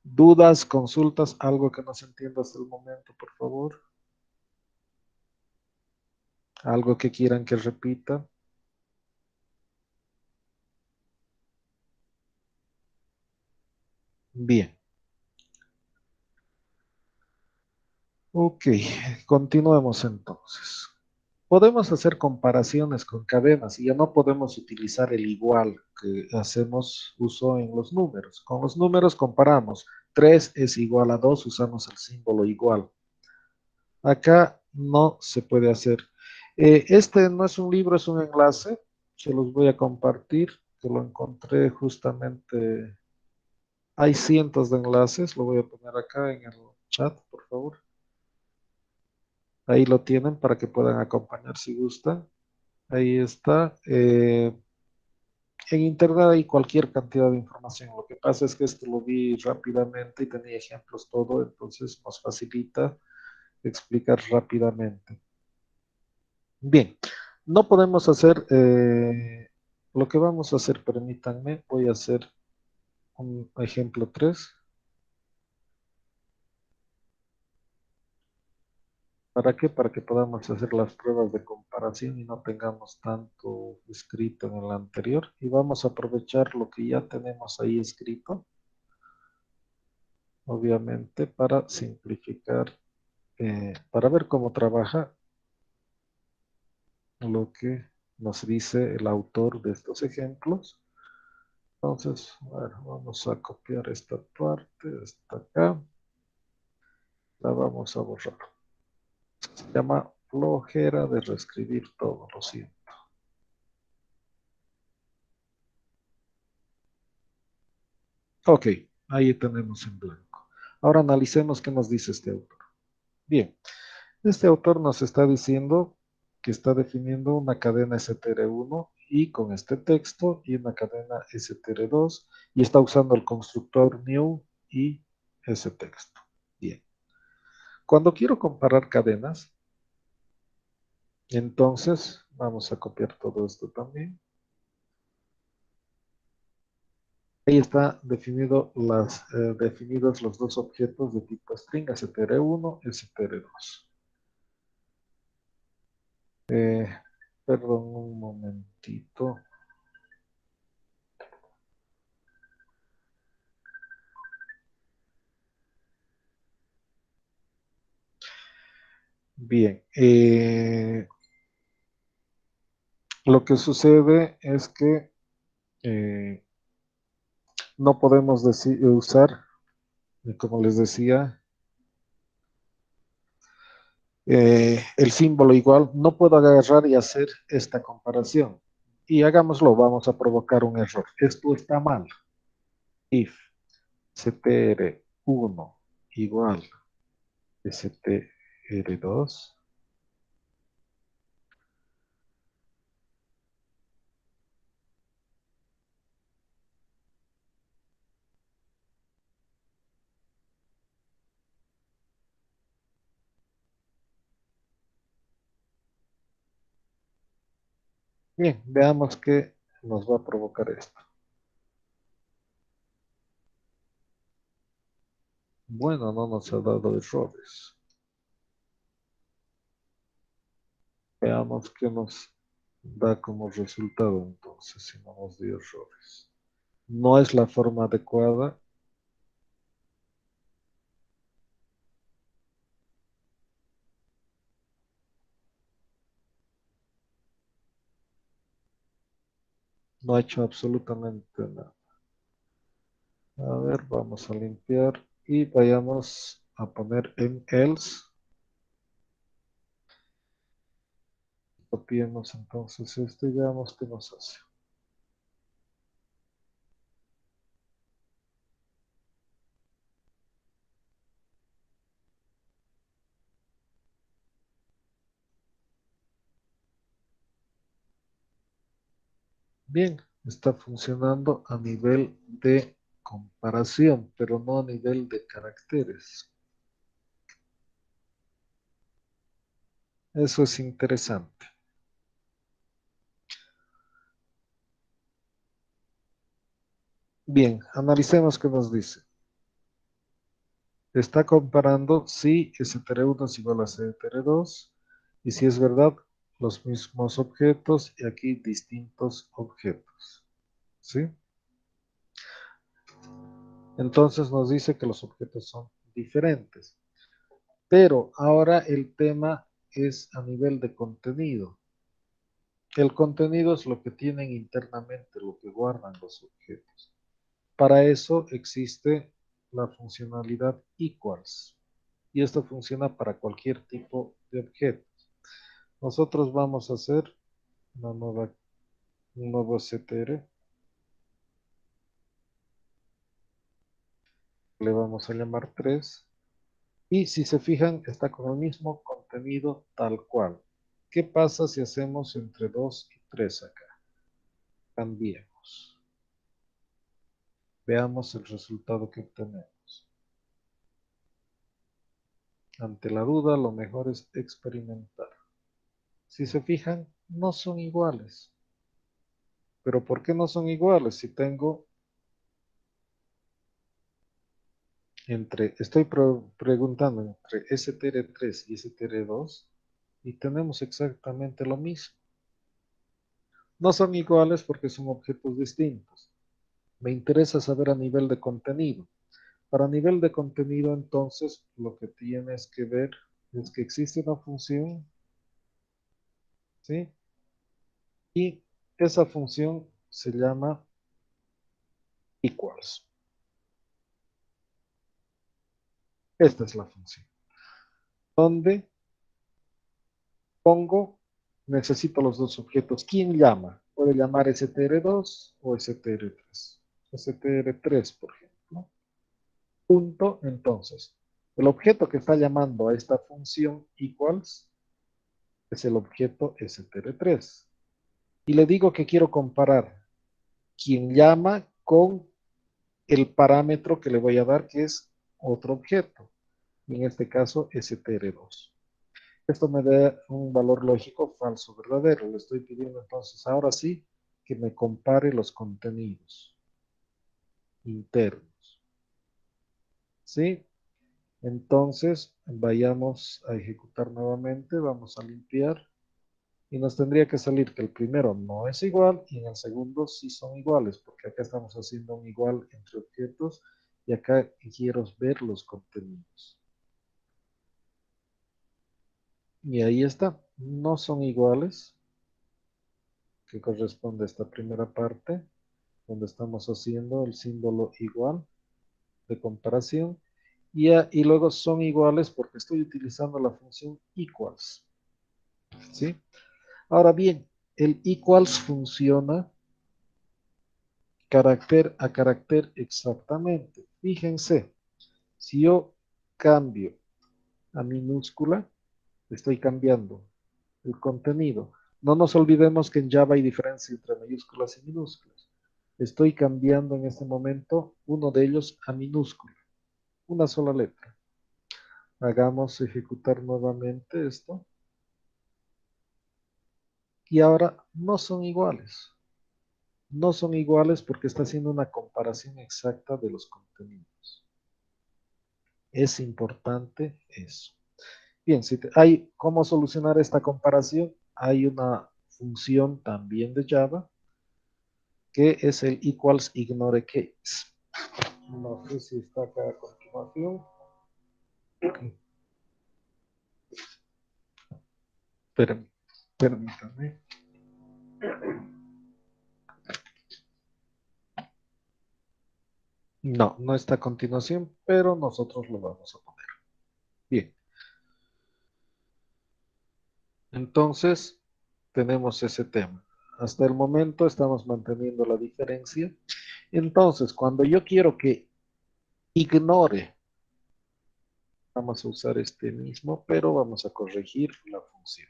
¿Dudas, consultas, algo que no se entienda hasta el momento, por favor? ¿Algo que quieran que repita? Bien. Ok, continuemos entonces. Podemos hacer comparaciones con cadenas y ya no podemos utilizar el igual que hacemos uso en los números. Con los números comparamos. 3 es igual a 2, usamos el símbolo igual. Acá no se puede hacer. Este no es un libro, es un enlace. Se los voy a compartir, que lo encontré justamente. Hay cientos de enlaces, lo voy a poner acá en el chat, por favor. Ahí lo tienen para que puedan acompañar si gustan. Ahí está. En internet hay cualquier cantidad de información. Lo que pasa es que esto lo vi rápidamente y tenía ejemplos todo, entonces nos facilita explicar rápidamente. Bien, no podemos hacer lo que vamos a hacer, permítanme, voy a hacer un ejemplo 3. ¿Para qué? Para que podamos hacer las pruebas de comparación y no tengamos tanto escrito en el anterior. Y vamos a aprovechar lo que ya tenemos ahí escrito, obviamente, para simplificar para ver cómo trabaja lo que nos dice el autor de estos ejemplos. Entonces, bueno, vamos a copiar esta parte, esta acá, la vamos a borrar. Se llama flojera de reescribir todo, lo siento. Ok, ahí tenemos en blanco. Ahora analicemos qué nos dice este autor. Bien, este autor nos está diciendo que está definiendo una cadena str1 y con este texto y una cadena str2 y está usando el constructor new y ese texto. Bien. Cuando quiero comparar cadenas, entonces vamos a copiar todo esto también. Ahí está definidos los dos objetos de tipo string, str1 y str2. Perdón un momentito. Bien, lo que sucede es que no podemos usar, como les decía, el símbolo igual. No puedo agarrar y hacer esta comparación. Y hagámoslo, vamos a provocar un error. Esto está mal. If str1 igual str2. Bien, veamos qué nos va a provocar esto. Bueno, no nos ha dado errores. Veamos qué nos da como resultado entonces, si no nos dio errores. No es la forma adecuada. No ha hecho absolutamente nada. A ver, vamos a limpiar y vayamos a poner en else. Copiemos entonces esto y veamos qué nos hace. Bien, está funcionando a nivel de comparación, pero no a nivel de caracteres. Eso es interesante. Bien, analicemos qué nos dice. Está comparando si str1 es igual a str2 y si es verdad, los mismos objetos y aquí distintos objetos. ¿Sí? Entonces nos dice que los objetos son diferentes. Pero ahora el tema es a nivel de contenido. El contenido es lo que tienen internamente, lo que guardan los objetos. Para eso existe la funcionalidad equals. Y esto funciona para cualquier tipo de objeto. Nosotros vamos a hacer un nuevo str. Le vamos a llamar 3. Y si se fijan, está con el mismo contenido tal cual. ¿Qué pasa si hacemos entre 2 y 3 acá? Cambiemos. Veamos el resultado que obtenemos. Ante la duda, lo mejor es experimentar. Si se fijan, no son iguales. ¿Pero por qué no son iguales? Si tengo estoy preguntando entre str3 y str2 y tenemos exactamente lo mismo. No son iguales porque son objetos distintos. Me interesa saber a nivel de contenido. Para nivel de contenido, entonces, lo que tienes que ver es que existe una función, ¿sí? Y esa función se llama equals. Esta es la función. Donde pongo, necesito los dos objetos. ¿Quién llama? Puede llamar str2 o str3. str3, por ejemplo. Punto, entonces. El objeto que está llamando a esta función equals es el objeto str3. Y le digo que quiero comparar quien llama con el parámetro que le voy a dar, que es otro objeto. Y en este caso, str2. Esto me da un valor lógico falso verdadero. Le estoy pidiendo entonces ahora sí que me compare los contenidos internos. ¿Sí? Entonces vayamos a ejecutar nuevamente, vamos a limpiar y nos tendría que salir que el primero no es igual y en el segundo sí son iguales, porque acá estamos haciendo un igual entre objetos y acá quiero ver los contenidos. Y ahí está, no son iguales, que corresponde a esta primera parte, donde estamos haciendo el símbolo igual de comparación, y luego son iguales porque estoy utilizando la función equals. ¿Sí? Ahora bien, el equals funciona carácter a carácter exactamente. Fíjense, si yo cambio a minúscula, estoy cambiando el contenido. No nos olvidemos que en Java hay diferencia entre mayúsculas y minúsculas. Estoy cambiando en este momento uno de ellos a minúscula, una sola letra. Hagamos ejecutar nuevamente esto. Y ahora no son iguales. No son iguales porque está haciendo una comparación exacta de los contenidos. Es importante eso. Bien, hay cómo solucionar esta comparación. Hay una función también de Java que es el equals ignore case. No sé si está acá a continuación. Permítame. No, no está a continuación, pero nosotros lo vamos a poner. Bien. Entonces, tenemos ese tema. Hasta el momento estamos manteniendo la diferencia. Entonces, cuando yo quiero que ignore, vamos a usar este mismo, pero vamos a corregir la función.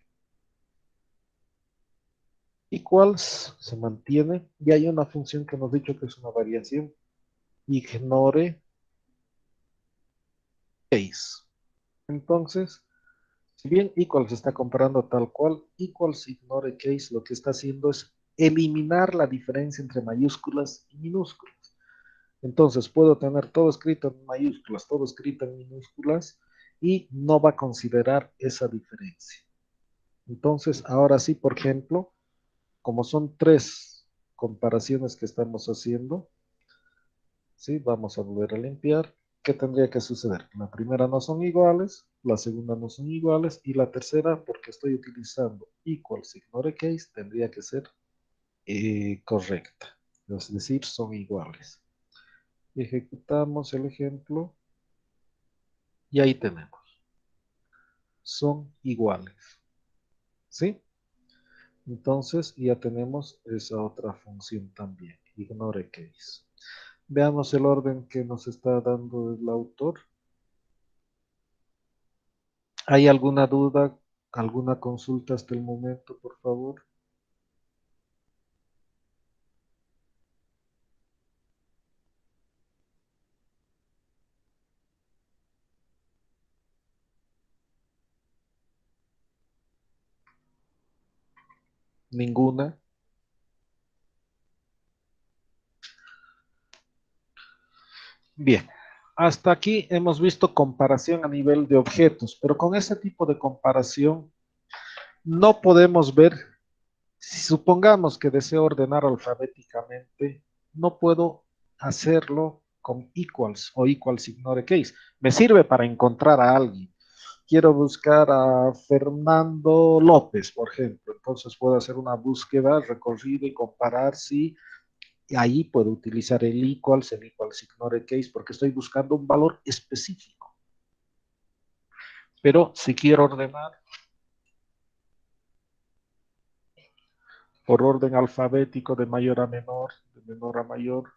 Equals se mantiene y hay una función que hemos dicho que es una variación. Ignore case. Entonces, si bien equals está comparando tal cual, equals ignore case lo que está haciendo es eliminar la diferencia entre mayúsculas y minúsculas. Entonces puedo tener todo escrito en mayúsculas, todo escrito en minúsculas y no va a considerar esa diferencia. Entonces, ahora sí, por ejemplo, como son tres comparaciones que estamos haciendo, ¿sí? Vamos a volver a limpiar. ¿Qué tendría que suceder? La primera no son iguales, la segunda no son iguales y la tercera, porque estoy utilizando equals ignore case, tendría que ser correcta. Es decir, son iguales. Ejecutamos el ejemplo y ahí tenemos. Son iguales. ¿Sí? Entonces ya tenemos esa otra función también, ignore case. Veamos el orden que nos está dando el autor. ¿Hay alguna duda, alguna consulta hasta el momento, por favor? Ninguna. Bien. Hasta aquí hemos visto comparación a nivel de objetos, pero con ese tipo de comparación no podemos ver, si supongamos que deseo ordenar alfabéticamente, no puedo hacerlo con equals o equals ignore case. Me sirve para encontrar a alguien, quiero buscar a Fernando López, por ejemplo. Entonces puedo hacer una búsqueda, recorrido y comparar si y ahí puedo utilizar el equals ignore case, porque estoy buscando un valor específico. Pero si quiero ordenar por orden alfabético de mayor a menor, de menor a mayor,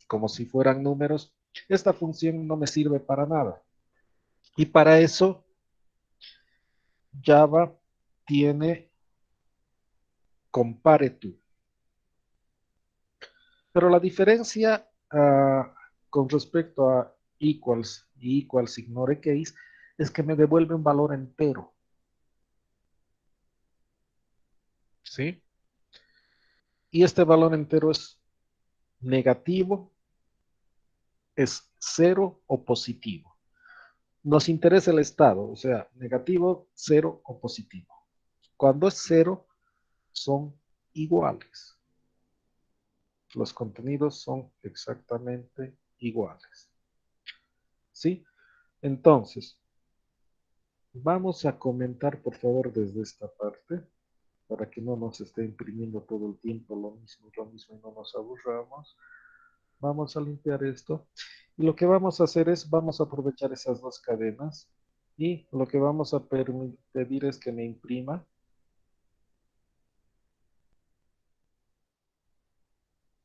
como si fueran números, esta función no me sirve para nada. Y para eso, Java tiene compare to. Pero la diferencia con respecto a equals y equals ignore case es que me devuelve un valor entero. ¿Sí? Y este valor entero es negativo, es cero o positivo. Nos interesa el estado, o sea, negativo, cero o positivo. Cuando es cero, son iguales. Los contenidos son exactamente iguales. ¿Sí? Entonces, vamos a comentar, por favor, desde esta parte, para que no nos esté imprimiendo todo el tiempo lo mismo y no nos aburramos. Vamos a limpiar esto. Y lo que vamos a hacer es, vamos a aprovechar esas dos cadenas y lo que vamos a pedir es que me imprima.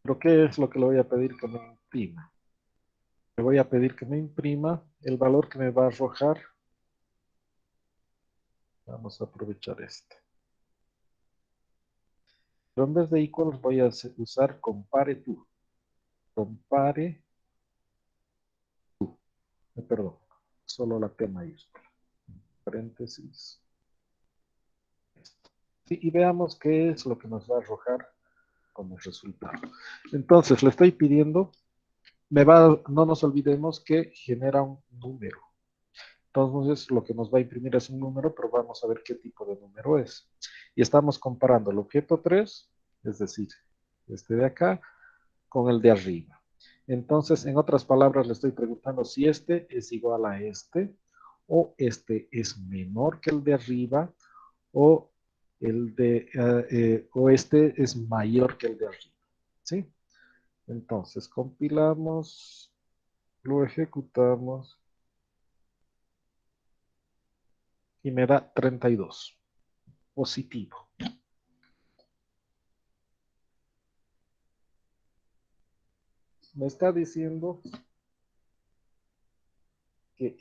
¿Pero qué es lo que le voy a pedir que me imprima? Le voy a pedir que me imprima el valor que me va a arrojar. Vamos a aprovechar este. Pero en vez de equals voy a usar compare to. Compare to. Perdón, solo la T mayúscula. Paréntesis. Sí, y veamos qué es lo que nos va a arrojar como resultado. Entonces, le estoy pidiendo, no nos olvidemos que genera un número. Entonces, lo que nos va a imprimir es un número, pero vamos a ver qué tipo de número es. Y estamos comparando el objeto 3, es decir, este de acá, con el de arriba. Entonces, en otras palabras, le estoy preguntando si este es igual a este, o este es menor que el de arriba, o o este es mayor que el de arriba. ¿Sí? Entonces, compilamos, lo ejecutamos y me da 32. Positivo. Me está diciendo que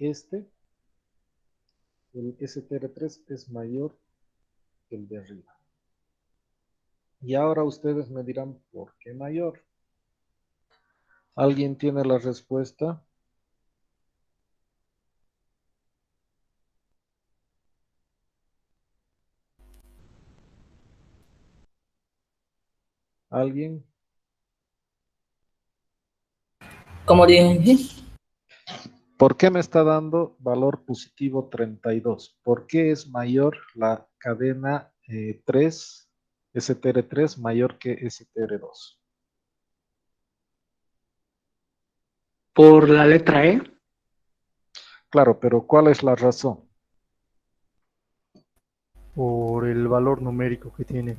el STR3 es mayor que el de arriba. Y ahora ustedes me dirán, ¿por qué mayor? ¿Alguien tiene la respuesta? ¿Alguien? Como dije, ¿Por qué me está dando valor positivo 32? ¿Por qué es mayor la cadena 3, STR3 mayor que STR2? por la letra E, Claro, pero ¿cuál es la razón? por el valor numérico que tiene.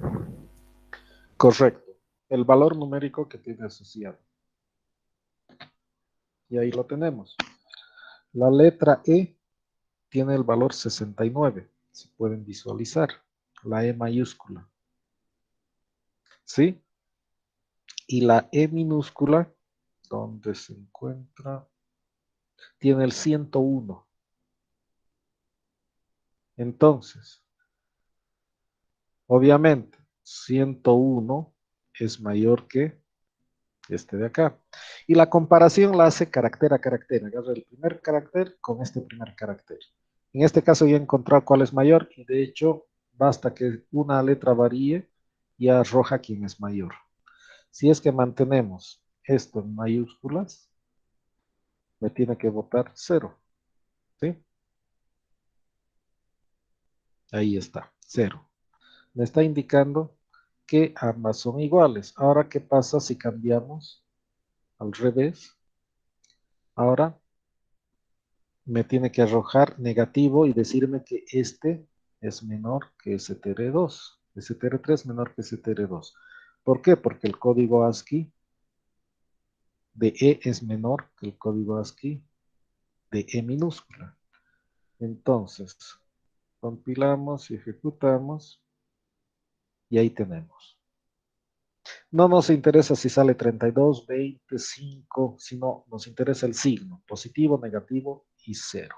Correcto. El valor numérico que tiene asociado. Y ahí lo tenemos. La letra E tiene el valor 69. Se pueden visualizar. La E mayúscula. ¿Sí? Y la E minúscula, ¿dónde se encuentra? Tiene el 101. Entonces, obviamente, 101 es mayor que este de acá. Y la comparación la hace carácter a carácter. Agarra el primer carácter con este primer carácter. En este caso ya he encontrado cuál es mayor y de hecho basta que una letra varíe y arroja quién es mayor. Si es que mantenemos esto en mayúsculas, me tiene que votar 0. ¿Sí? Ahí está, 0. Me está indicando que ambas son iguales. Ahora, ¿qué pasa si cambiamos al revés? Ahora me tiene que arrojar negativo y decirme que este es menor que STR2. STR3 menor que STR2. ¿Por qué? Porque el código ASCII de E es menor que el código ASCII de E minúscula. Entonces, compilamos y ejecutamos y ahí tenemos. No nos interesa si sale 32, 20, 5, sino nos interesa el signo, positivo, negativo y 0.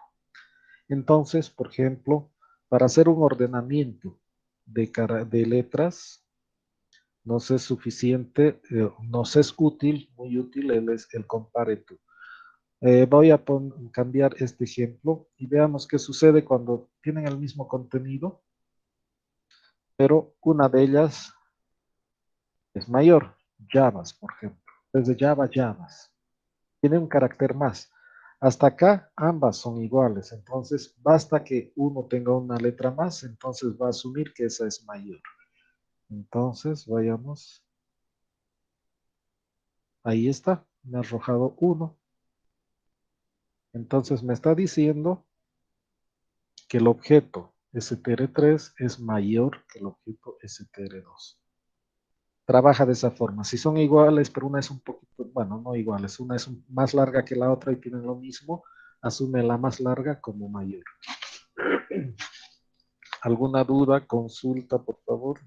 Entonces, por ejemplo, para hacer un ordenamiento de letras, nos es suficiente, nos es útil, muy útil, el compare to. Voy a cambiar este ejemplo y veamos qué sucede cuando tienen el mismo contenido, pero una de ellas es mayor. Javas, por ejemplo. Desde Java, Javas. Tiene un carácter más. Hasta acá ambas son iguales, entonces basta que uno tenga una letra más, entonces va a asumir que esa es mayor. Entonces vayamos. Ahí está, me ha arrojado 1. Entonces me está diciendo que el objeto str3 es mayor que el objeto str2. Trabaja de esa forma. Si son iguales, pero una es un poquito, bueno, no iguales, una es más larga que la otra y tienen lo mismo, asume la más larga como mayor. ¿Alguna duda? Consulta, por favor.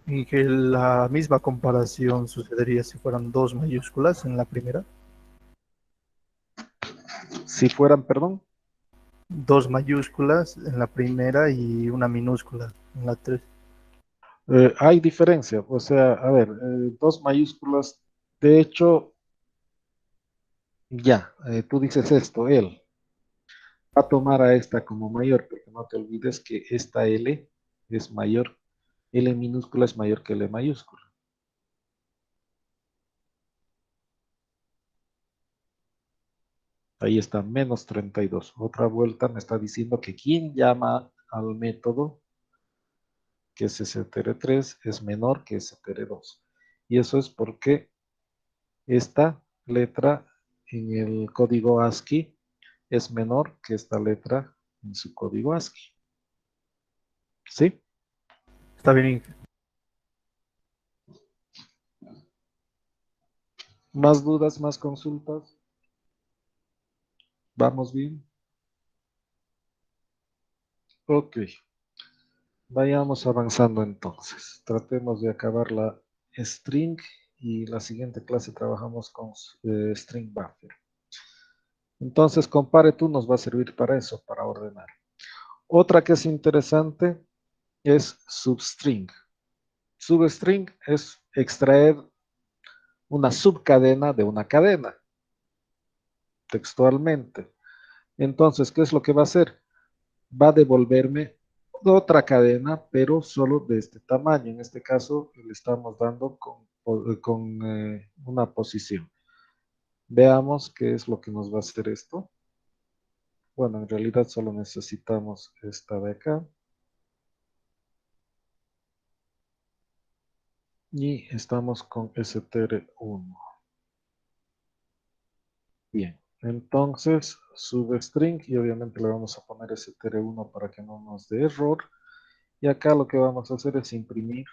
Y que la misma comparación sucedería si fueran dos mayúsculas en la primera. Si fueran, perdón. Dos mayúsculas en la primera y una minúscula en la 3. Hay diferencia, o sea, a ver, dos mayúsculas, de hecho, ya, tú dices esto, él va a tomar a esta como mayor, porque no te olvides que esta L es mayor, L minúscula es mayor que L mayúscula. Ahí está, menos 32. Otra vuelta me está diciendo que quien llama al método, que es str3, es menor que str2. Y eso es porque esta letra en el código ASCII es menor que esta letra en su código ASCII. ¿Sí? Está bien. ¿Más dudas, más consultas? ¿Vamos bien? Ok. Vayamos avanzando entonces. Tratemos de acabar la string y la siguiente clase trabajamos con string buffer. Entonces, compare tú nos va a servir para eso, para ordenar. Otra que es interesante es substring. Substring es extraer una subcadena de una cadena, textualmente. Entonces, ¿qué es lo que va a hacer? Va a devolverme otra cadena, pero solo de este tamaño. En este caso, le estamos dando con una posición. Veamos qué es lo que nos va a hacer esto. Bueno, en realidad solo necesitamos esta de acá. Y estamos con str1. Bien, entonces substring y obviamente le vamos a poner str1 para que no nos dé error. Y acá lo que vamos a hacer es imprimir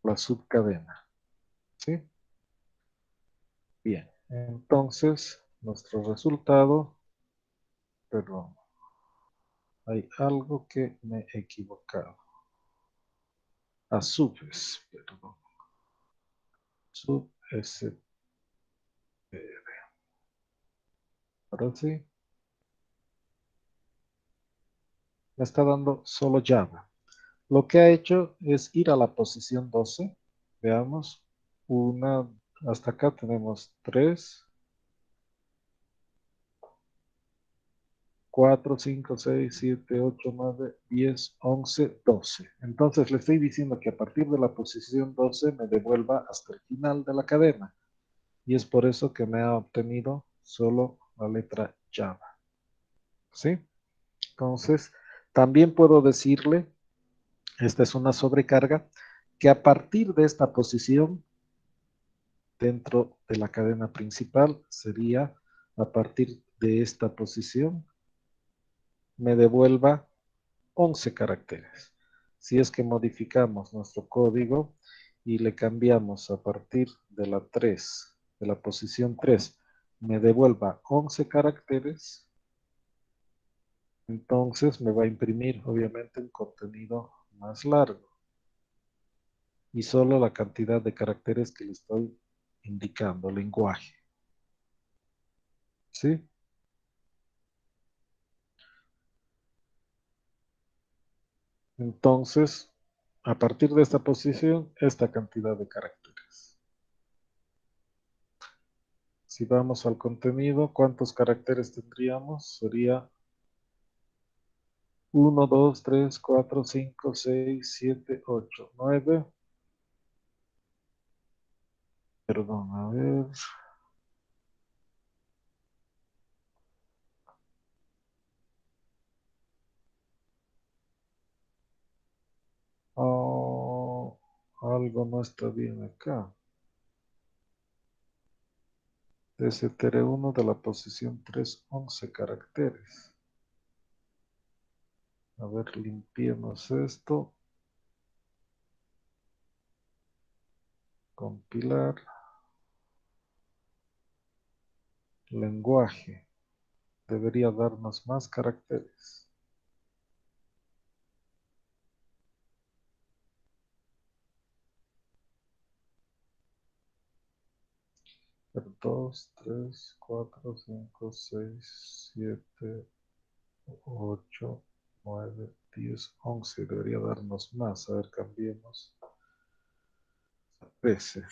la subcadena. ¿Sí? Bien, entonces nuestro resultado, perdón, hay algo que me he equivocado. A subes, perdón. Sub str. Ahora sí. Me está dando solo Java. Lo que ha hecho es ir a la posición 12. Veamos. Hasta acá tenemos 3, 4, 5, 6, 7, 8, 9, 10, 11, 12. Entonces le estoy diciendo que a partir de la posición 12 me devuelva hasta el final de la cadena. Y es por eso que me ha obtenido solo la letra Java. ¿Sí? Entonces, también puedo decirle Esta es una sobrecarga que a partir de esta posición dentro de la cadena principal sería a partir de esta posición me devuelva 11 caracteres. Si es que modificamos nuestro código y le cambiamos a partir de la 3, de la posición 3, me devuelva 11 caracteres, entonces me va a imprimir obviamente un contenido más largo y solo la cantidad de caracteres que le estoy indicando, lenguaje. ¿Sí? Entonces, a partir de esta posición, esta cantidad de caracteres. Si vamos al contenido, ¿cuántos caracteres tendríamos? Sería 1, 2, 3, 4, 5, 6, 7, 8, 9. Perdón, a ver. Oh, algo no está bien acá. STR1 de la posición 3, 11 caracteres. A ver, limpiemos esto. Compilar. Lenguaje. Debería darnos más caracteres. 2, 3, 4, 5, 6, 7, 8, 9, 10, 11. Debería darnos más. A ver, cambiemos. 13.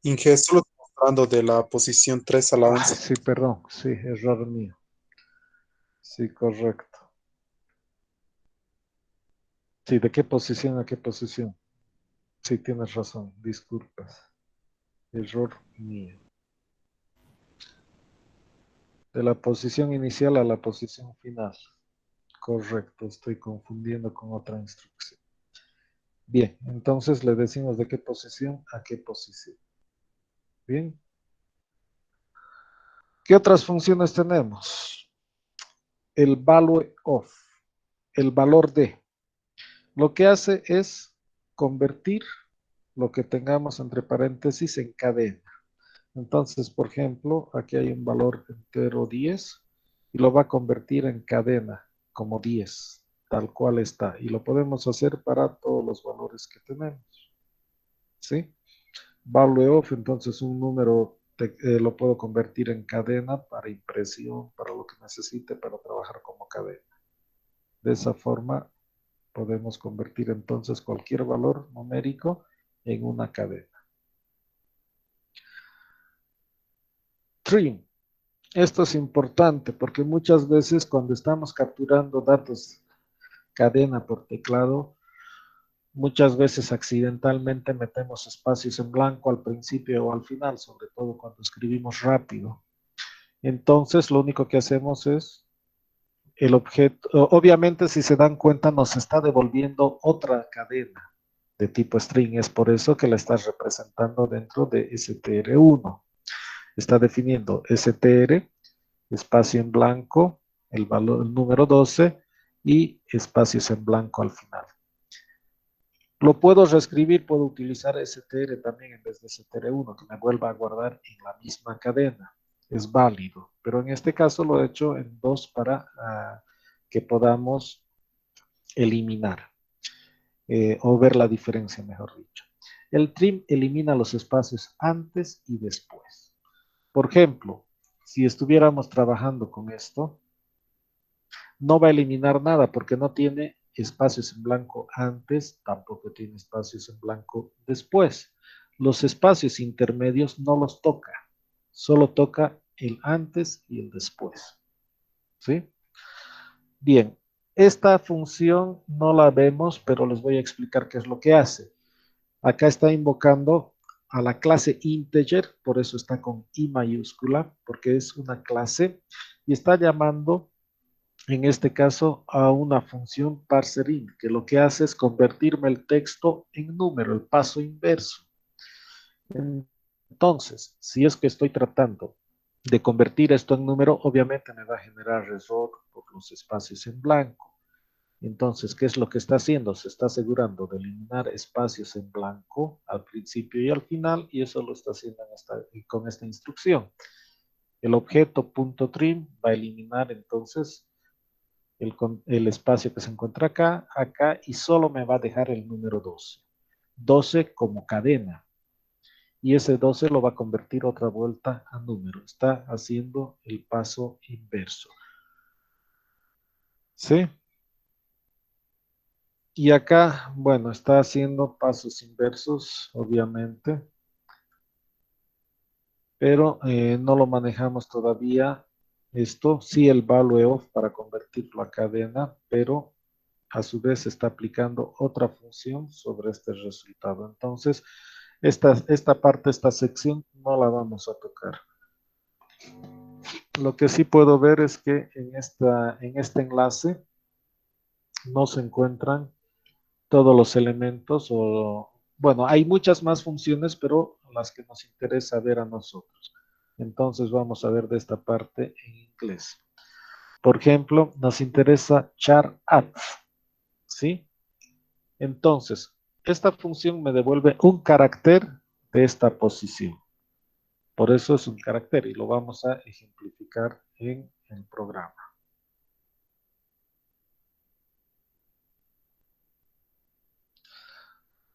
Inge, solo estoy mostrando de la posición 3 a la 11. Sí, perdón. Sí, error mío. Sí, correcto. Sí, ¿de qué posición a qué posición? Sí, tienes razón. Disculpas. Error mío. De la posición inicial a la posición final. Correcto, estoy confundiendo con otra instrucción. Bien, entonces le decimos de qué posición a qué posición. Bien. ¿Qué otras funciones tenemos? El value of, el valor de. Lo que hace es convertir lo que tengamos entre paréntesis en cadena. Entonces, por ejemplo, aquí hay un valor entero 10 y lo va a convertir en cadena como 10, tal cual está. Y lo podemos hacer para todos los valores que tenemos. ¿Sí? Value of, entonces un número lo puedo convertir en cadena para impresión, para lo que necesite, para trabajar como cadena. De esa forma podemos convertir entonces cualquier valor numérico en una cadena. Trim. Esto es importante porque muchas veces cuando estamos capturando datos cadena por teclado, muchas veces accidentalmente metemos espacios en blanco al principio o al final, sobre todo cuando escribimos rápido. Entonces, lo único que hacemos es el objeto, obviamente si se dan cuenta nos está devolviendo otra cadena de tipo string, es por eso que la estás representando dentro de str1. Está definiendo str, espacio en blanco, el número 12 y espacios en blanco al final. Lo puedo reescribir, puedo utilizar str también en vez de str1, que me vuelva a guardar en la misma cadena. Es válido, pero en este caso lo he hecho en 2 para que podamos eliminar o ver la diferencia, mejor dicho. El trim elimina los espacios antes y después. Por ejemplo, si estuviéramos trabajando con esto, no va a eliminar nada porque no tiene espacios en blanco antes, tampoco tiene espacios en blanco después. Los espacios intermedios no los toca, solo toca el antes y el después. ¿Sí? Bien, esta función no la vemos, pero les voy a explicar qué es lo que hace. Acá está invocando a la clase integer, por eso está con I mayúscula, porque es una clase, y está llamando en este caso, a una función parseInt, que lo que hace es convertirme el texto en número, el paso inverso. Entonces, si es que estoy tratando de convertir esto en número, obviamente me va a generar error por los espacios en blanco. Entonces, ¿qué es lo que está haciendo? Se está asegurando de eliminar espacios en blanco al principio y al final, y eso lo está haciendo con esta instrucción. El objeto .trim va a eliminar entonces el espacio que se encuentra acá, acá, y solo me va a dejar el número 12. 12 como cadena. Y ese 12 lo va a convertir otra vuelta a número. Está haciendo el paso inverso. ¿Sí? Y acá, bueno, está haciendo pasos inversos, obviamente. Pero no lo manejamos todavía. Esto, sí, el value of para convertirlo a cadena, pero a su vez está aplicando otra función sobre este resultado. Entonces, esta parte, esta sección, no la vamos a tocar. Lo que sí puedo ver es que en este enlace no se encuentran todos los elementos bueno, hay muchas más funciones, pero las que nos interesa ver a nosotros. Entonces vamos a ver de esta parte en inglés. Por ejemplo, nos interesa char at, ¿sí? Entonces, esta función me devuelve un carácter de esta posición. Por eso es un carácter y lo vamos a ejemplificar en el programa.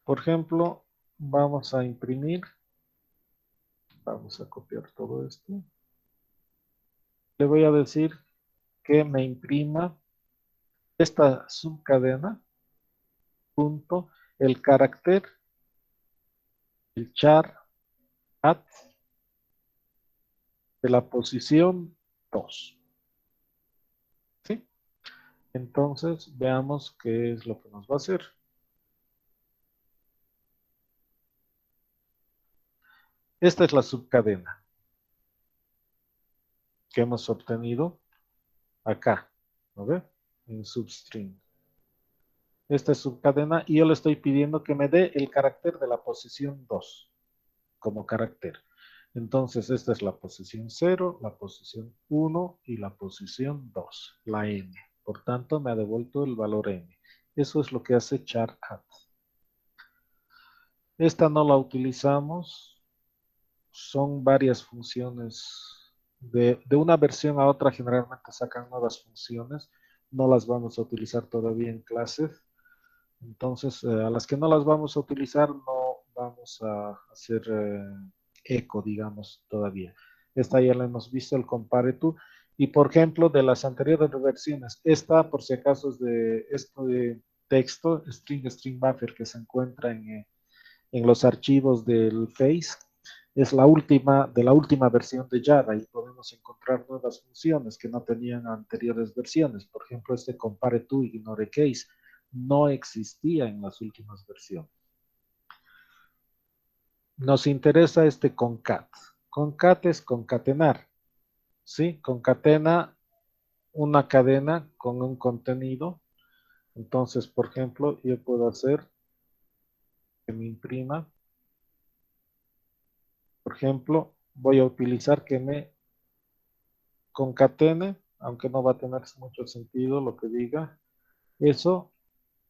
Por ejemplo, vamos a imprimir. Vamos a copiar todo esto. Le voy a decir que me imprima esta subcadena, punto, el carácter, el char at de la posición 2. ¿Sí? Entonces, veamos qué es lo que nos va a hacer. Esta es la subcadena que hemos obtenido acá, ¿no ve? En substring. Esta es subcadena y yo le estoy pidiendo que me dé el carácter de la posición 2 como carácter. Entonces, esta es la posición 0, la posición 1 y la posición 2, la n. Por tanto, me ha devuelto el valor n. Eso es lo que hace char at. Esta no la utilizamos. Son varias funciones. De una versión a otra generalmente sacan nuevas funciones. No las vamos a utilizar todavía en clases. Entonces, a las que no las vamos a utilizar, no vamos a hacer eco, digamos, todavía. Esta ya la hemos visto, el compare to. Y, por ejemplo, de las anteriores versiones, esta, por si acaso, es de esto de texto, string buffer, que se encuentra en los archivos del Face. Es la última, de la última versión de Java y podemos encontrar nuevas funciones que no tenían anteriores versiones. Por ejemplo, este compare to, ignore case, no existía en las últimas versiones. Nos interesa este concat. Concat es concatenar, ¿sí? Concatena una cadena con un contenido. Entonces, por ejemplo, yo puedo hacer que me imprima. Por ejemplo, voy a utilizar que me concatene, aunque no va a tener mucho sentido lo que diga. Eso,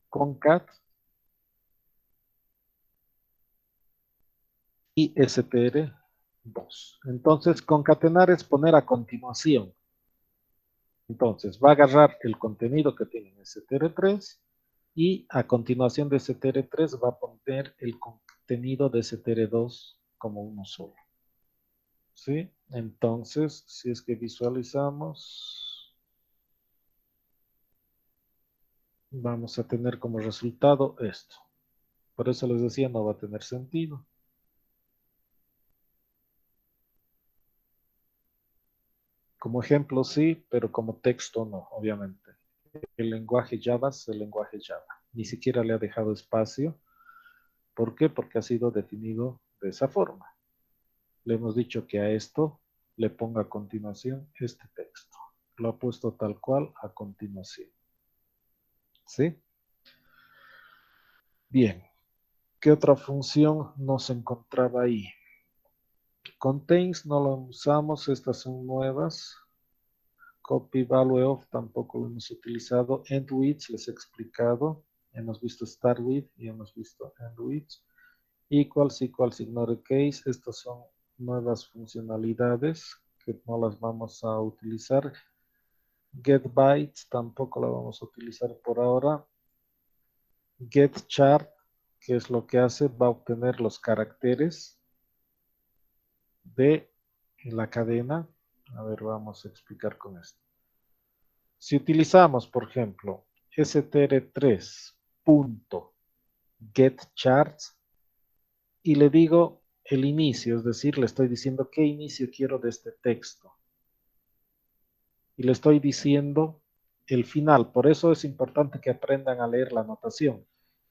concat y str2. Entonces, concatenar es poner a continuación. Entonces, va a agarrar el contenido que tiene en str3 y a continuación de str3 va a poner el contenido de str2 como uno solo. ¿Sí? Entonces, si es que visualizamos, vamos a tener como resultado esto. Por eso les decía, no va a tener sentido. Como ejemplo sí, pero como texto no, obviamente. El lenguaje Java es el lenguaje Java. Ni siquiera le ha dejado espacio. ¿Por qué? Porque ha sido definido de esa forma. Le hemos dicho que a esto le ponga a continuación este texto. Lo ha puesto tal cual a continuación. ¿Sí? Bien. ¿Qué otra función nos encontraba ahí? Contains no lo usamos, estas son nuevas. Copy value of tampoco lo hemos utilizado. End with les he explicado. Hemos visto start with y hemos visto end with. Equals, ignore case. Estas son nuevas funcionalidades que no las vamos a utilizar. Get bytes tampoco la vamos a utilizar por ahora. Get chart, que es lo que hace, va a obtener los caracteres de la cadena. A ver, vamos a explicar con esto. Si utilizamos, por ejemplo, str3.getCharts y le digo el inicio, es decir, le estoy diciendo qué inicio quiero de este texto. Y le estoy diciendo el final. Por eso es importante que aprendan a leer la notación.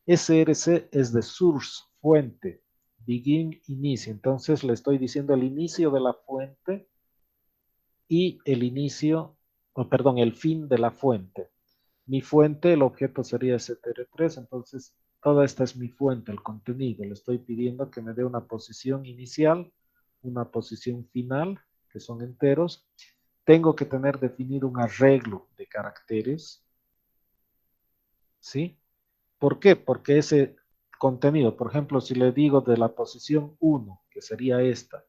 SRC es de source, fuente. Begin, inicio. Entonces le estoy diciendo el inicio de la fuente y el inicio, perdón, el fin de la fuente. Mi fuente, el objeto sería str3, entonces toda esta es mi fuente, el contenido. Le estoy pidiendo que me dé una posición inicial, una posición final, que son enteros. Tengo que tener definido un arreglo de caracteres. ¿Sí? ¿Por qué? Porque ese contenido, por ejemplo, si le digo de la posición 1, que sería esta,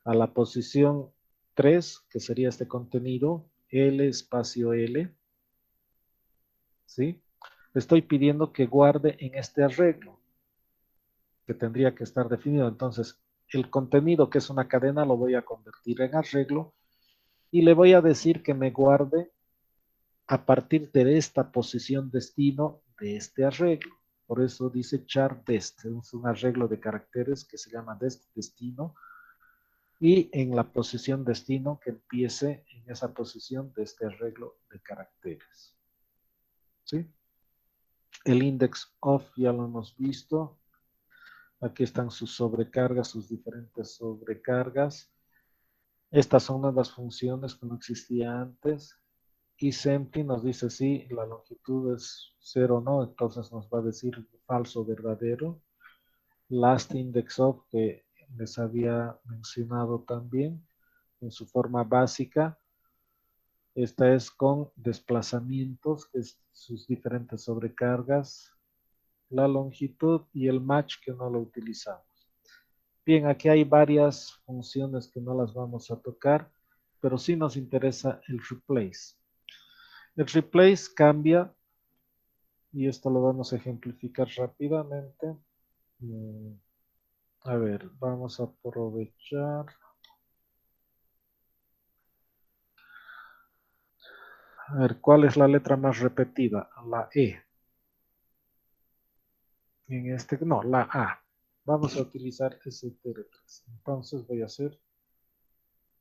a la posición 3, que sería este contenido, L espacio L, ¿sí? Le estoy pidiendo que guarde en este arreglo, que tendría que estar definido. Entonces, el contenido, que es una cadena, lo voy a convertir en arreglo y le voy a decir que me guarde a partir de esta posición destino de este arreglo. Por eso dice char dest, es un arreglo de caracteres que se llama destino, y en la posición destino que empiece en esa posición de este arreglo de caracteres. ¿Sí? El index of ya lo hemos visto. Aquí están sus sobrecargas, sus diferentes sobrecargas. Estas son nuevas funciones que no existían antes. Y Sempli nos dice si la longitud es 0 o no, entonces nos va a decir falso o verdadero. Last index of, que les había mencionado también en su forma básica. Esta es con desplazamientos, que es sus diferentes sobrecargas, la longitud y el match, que no lo utilizamos. Bien, aquí hay varias funciones que no las vamos a tocar, pero sí nos interesa el replace. El replace cambia, y esto lo vamos a ejemplificar rápidamente. A ver, vamos a aprovechar. A ver, ¿cuál es la letra más repetida? La E. En este, no, la A. Vamos a utilizar str3. Entonces voy a hacer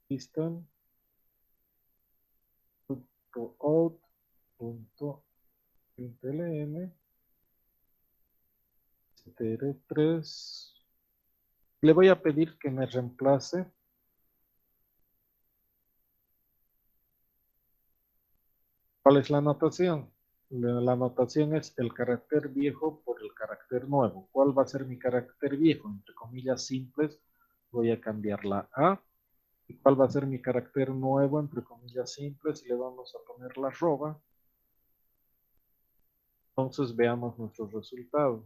system.out.println str3. Le voy a pedir que me reemplace. ¿Cuál es la notación? La notación es el carácter viejo por el carácter nuevo. ¿Cuál va a ser mi carácter viejo? Entre comillas simples, voy a cambiar la A. ¿Y cuál va a ser mi carácter nuevo? Entre comillas simples, y le vamos a poner la arroba. Entonces veamos nuestro resultado.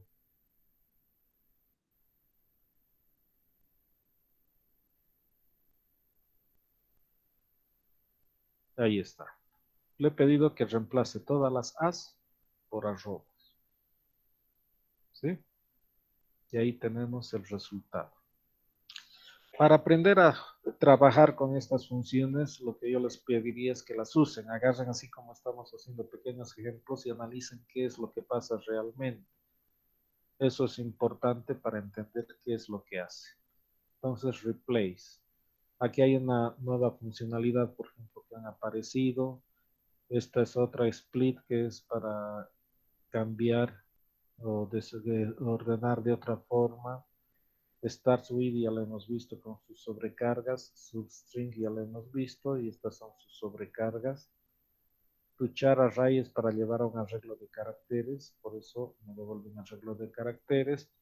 Ahí está. Le he pedido que reemplace todas las A's por arrobas. ¿Sí? Y ahí tenemos el resultado. Para aprender a trabajar con estas funciones, lo que yo les pediría es que las usen, agarren así como estamos haciendo pequeños ejemplos y analicen qué es lo que pasa realmente. Eso es importante para entender qué es lo que hace. Entonces, replace. Aquí hay una nueva funcionalidad, por ejemplo, que han aparecido. Esta es otra split, que es para cambiar o ordenar de otra forma. Start with ya lo hemos visto con sus sobrecargas, substring ya lo hemos visto y estas son sus sobrecargas. Tuchar array es para llevar a un arreglo de caracteres, por eso me devuelve un arreglo de caracteres.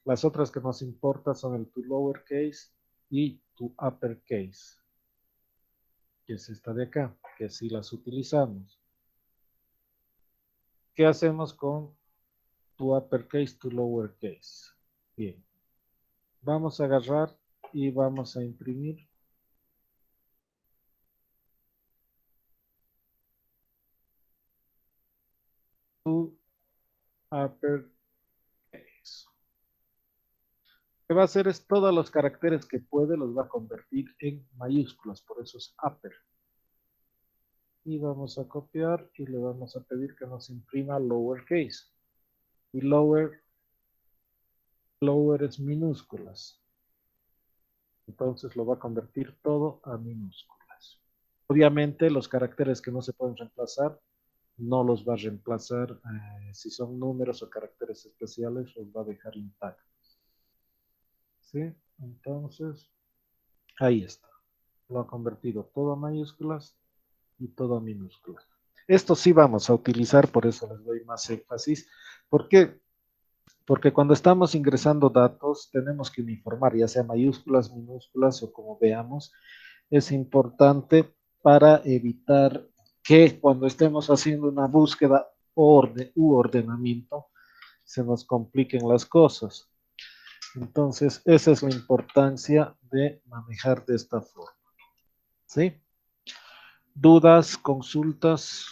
Las otras que nos importan son el to lowercase y to uppercase, que es esta de acá, que sí las utilizamos. ¿Qué hacemos con to uppercase, to lowercase? Bien, vamos a agarrar y vamos a imprimir to uppercase. Lo que va a hacer es todos los caracteres que puede los va a convertir en mayúsculas, por eso es upper. Y vamos a copiar y le vamos a pedir que nos imprima lowercase. Y lower es minúsculas. Entonces lo va a convertir todo a minúsculas. Obviamente los caracteres que no se pueden reemplazar, no los va a reemplazar. Si son números o caracteres especiales, los va a dejar intactos. ¿Sí? Entonces, ahí está. Lo ha convertido todo a mayúsculas y todo a minúsculas. Esto sí vamos a utilizar, por eso les doy más énfasis. ¿Por qué? Porque cuando estamos ingresando datos, tenemos que uniformar, ya sea mayúsculas, minúsculas o como veamos. Es importante para evitar que cuando estemos haciendo una búsqueda u ordenamiento, se nos compliquen las cosas. Entonces, esa es la importancia de manejar de esta forma. ¿Sí? ¿Dudas, consultas?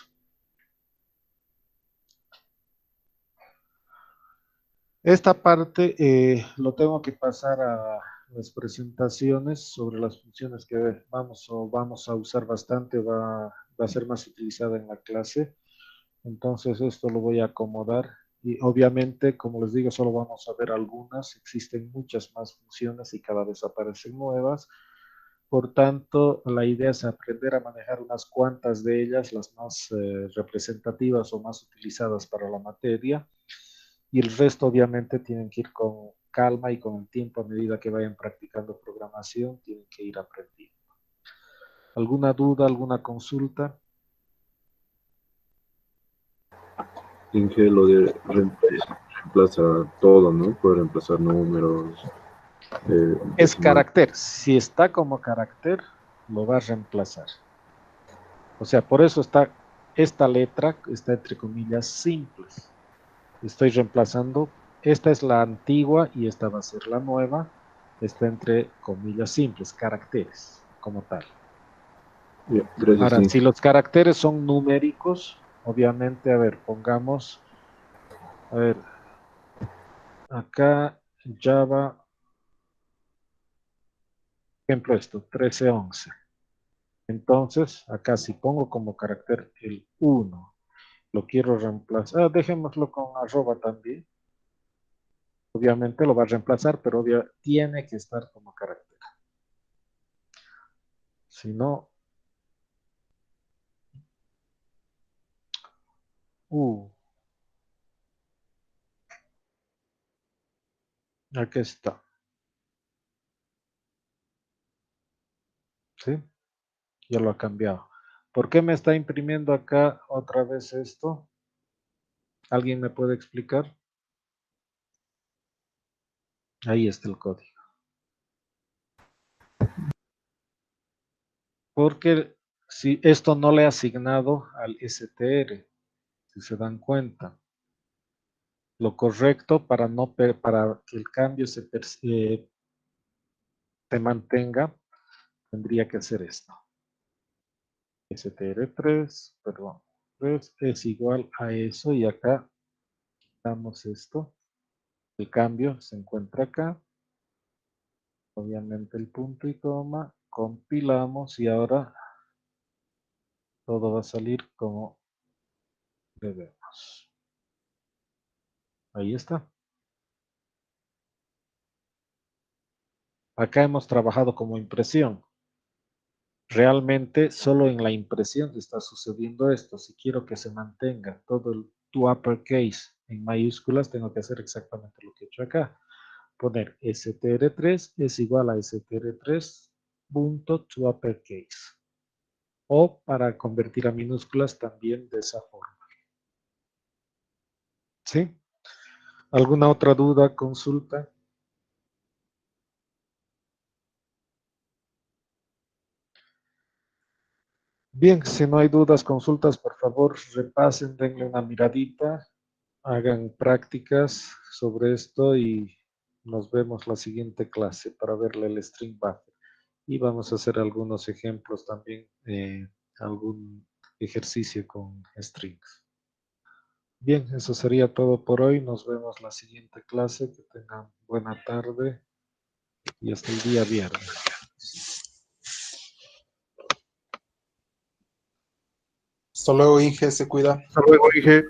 Esta parte lo tengo que pasar a las presentaciones sobre las funciones que vamos a usar bastante, va a ser más utilizada en la clase. Entonces esto lo voy a acomodar y obviamente, como les digo, solo vamos a ver algunas. Existen muchas más funciones y cada vez aparecen nuevas. Por tanto, la idea es aprender a manejar unas cuantas de ellas, las más representativas o más utilizadas para la materia. Y el resto obviamente tienen que ir con calma y con el tiempo a medida que vayan practicando programación, tienen que ir aprendiendo. ¿Alguna duda, alguna consulta? Inge, lo de reemplaza todo, ¿no? Puede reemplazar números. Es carácter. Si está como carácter, lo va a reemplazar. O sea, por eso está esta letra, está entre comillas simples. Estoy reemplazando, esta es la antigua y esta va a ser la nueva. Está entre comillas simples, caracteres, como tal. Bien, gracias. Ahora, si los caracteres son numéricos, obviamente, a ver, pongamos, a ver, acá Java, ejemplo esto, 1311. Entonces, acá si pongo como carácter el 1, lo quiero reemplazar, dejémoslo con arroba también. Obviamente lo va a reemplazar, pero tiene que estar como carácter. Si no, aquí está. ¿Sí? Ya lo ha cambiado. ¿Por qué me está imprimiendo acá otra vez esto? ¿Alguien me puede explicar? Ahí está el código. Porque si esto no le he asignado al str, si se dan cuenta. Lo correcto para que el cambio se mantenga, tendría que hacer esto. str3, perdón, 3 es igual a eso y acá damos esto. El cambio se encuentra acá. Obviamente el punto y coma, compilamos y ahora todo va a salir como debemos. Ahí está. Acá hemos trabajado como impresión. Realmente solo en la impresión está sucediendo esto. Si quiero que se mantenga todo el to uppercase en mayúsculas, tengo que hacer exactamente lo que he hecho acá. poner str3 es igual a str3.toUpperCase. O para convertir a minúsculas también de esa forma. ¿Sí? ¿Alguna otra duda, consulta? Bien, si no hay dudas, consultas, por favor, repasen, denle una miradita, hagan prácticas sobre esto y nos vemos la siguiente clase para verle el string buffer. Y vamos a hacer algunos ejemplos también, algún ejercicio con strings. Bien, eso sería todo por hoy. Nos vemos la siguiente clase. Que tengan buena tarde y hasta el día viernes. Hasta luego, Inge, se cuida. Hasta luego, Inge.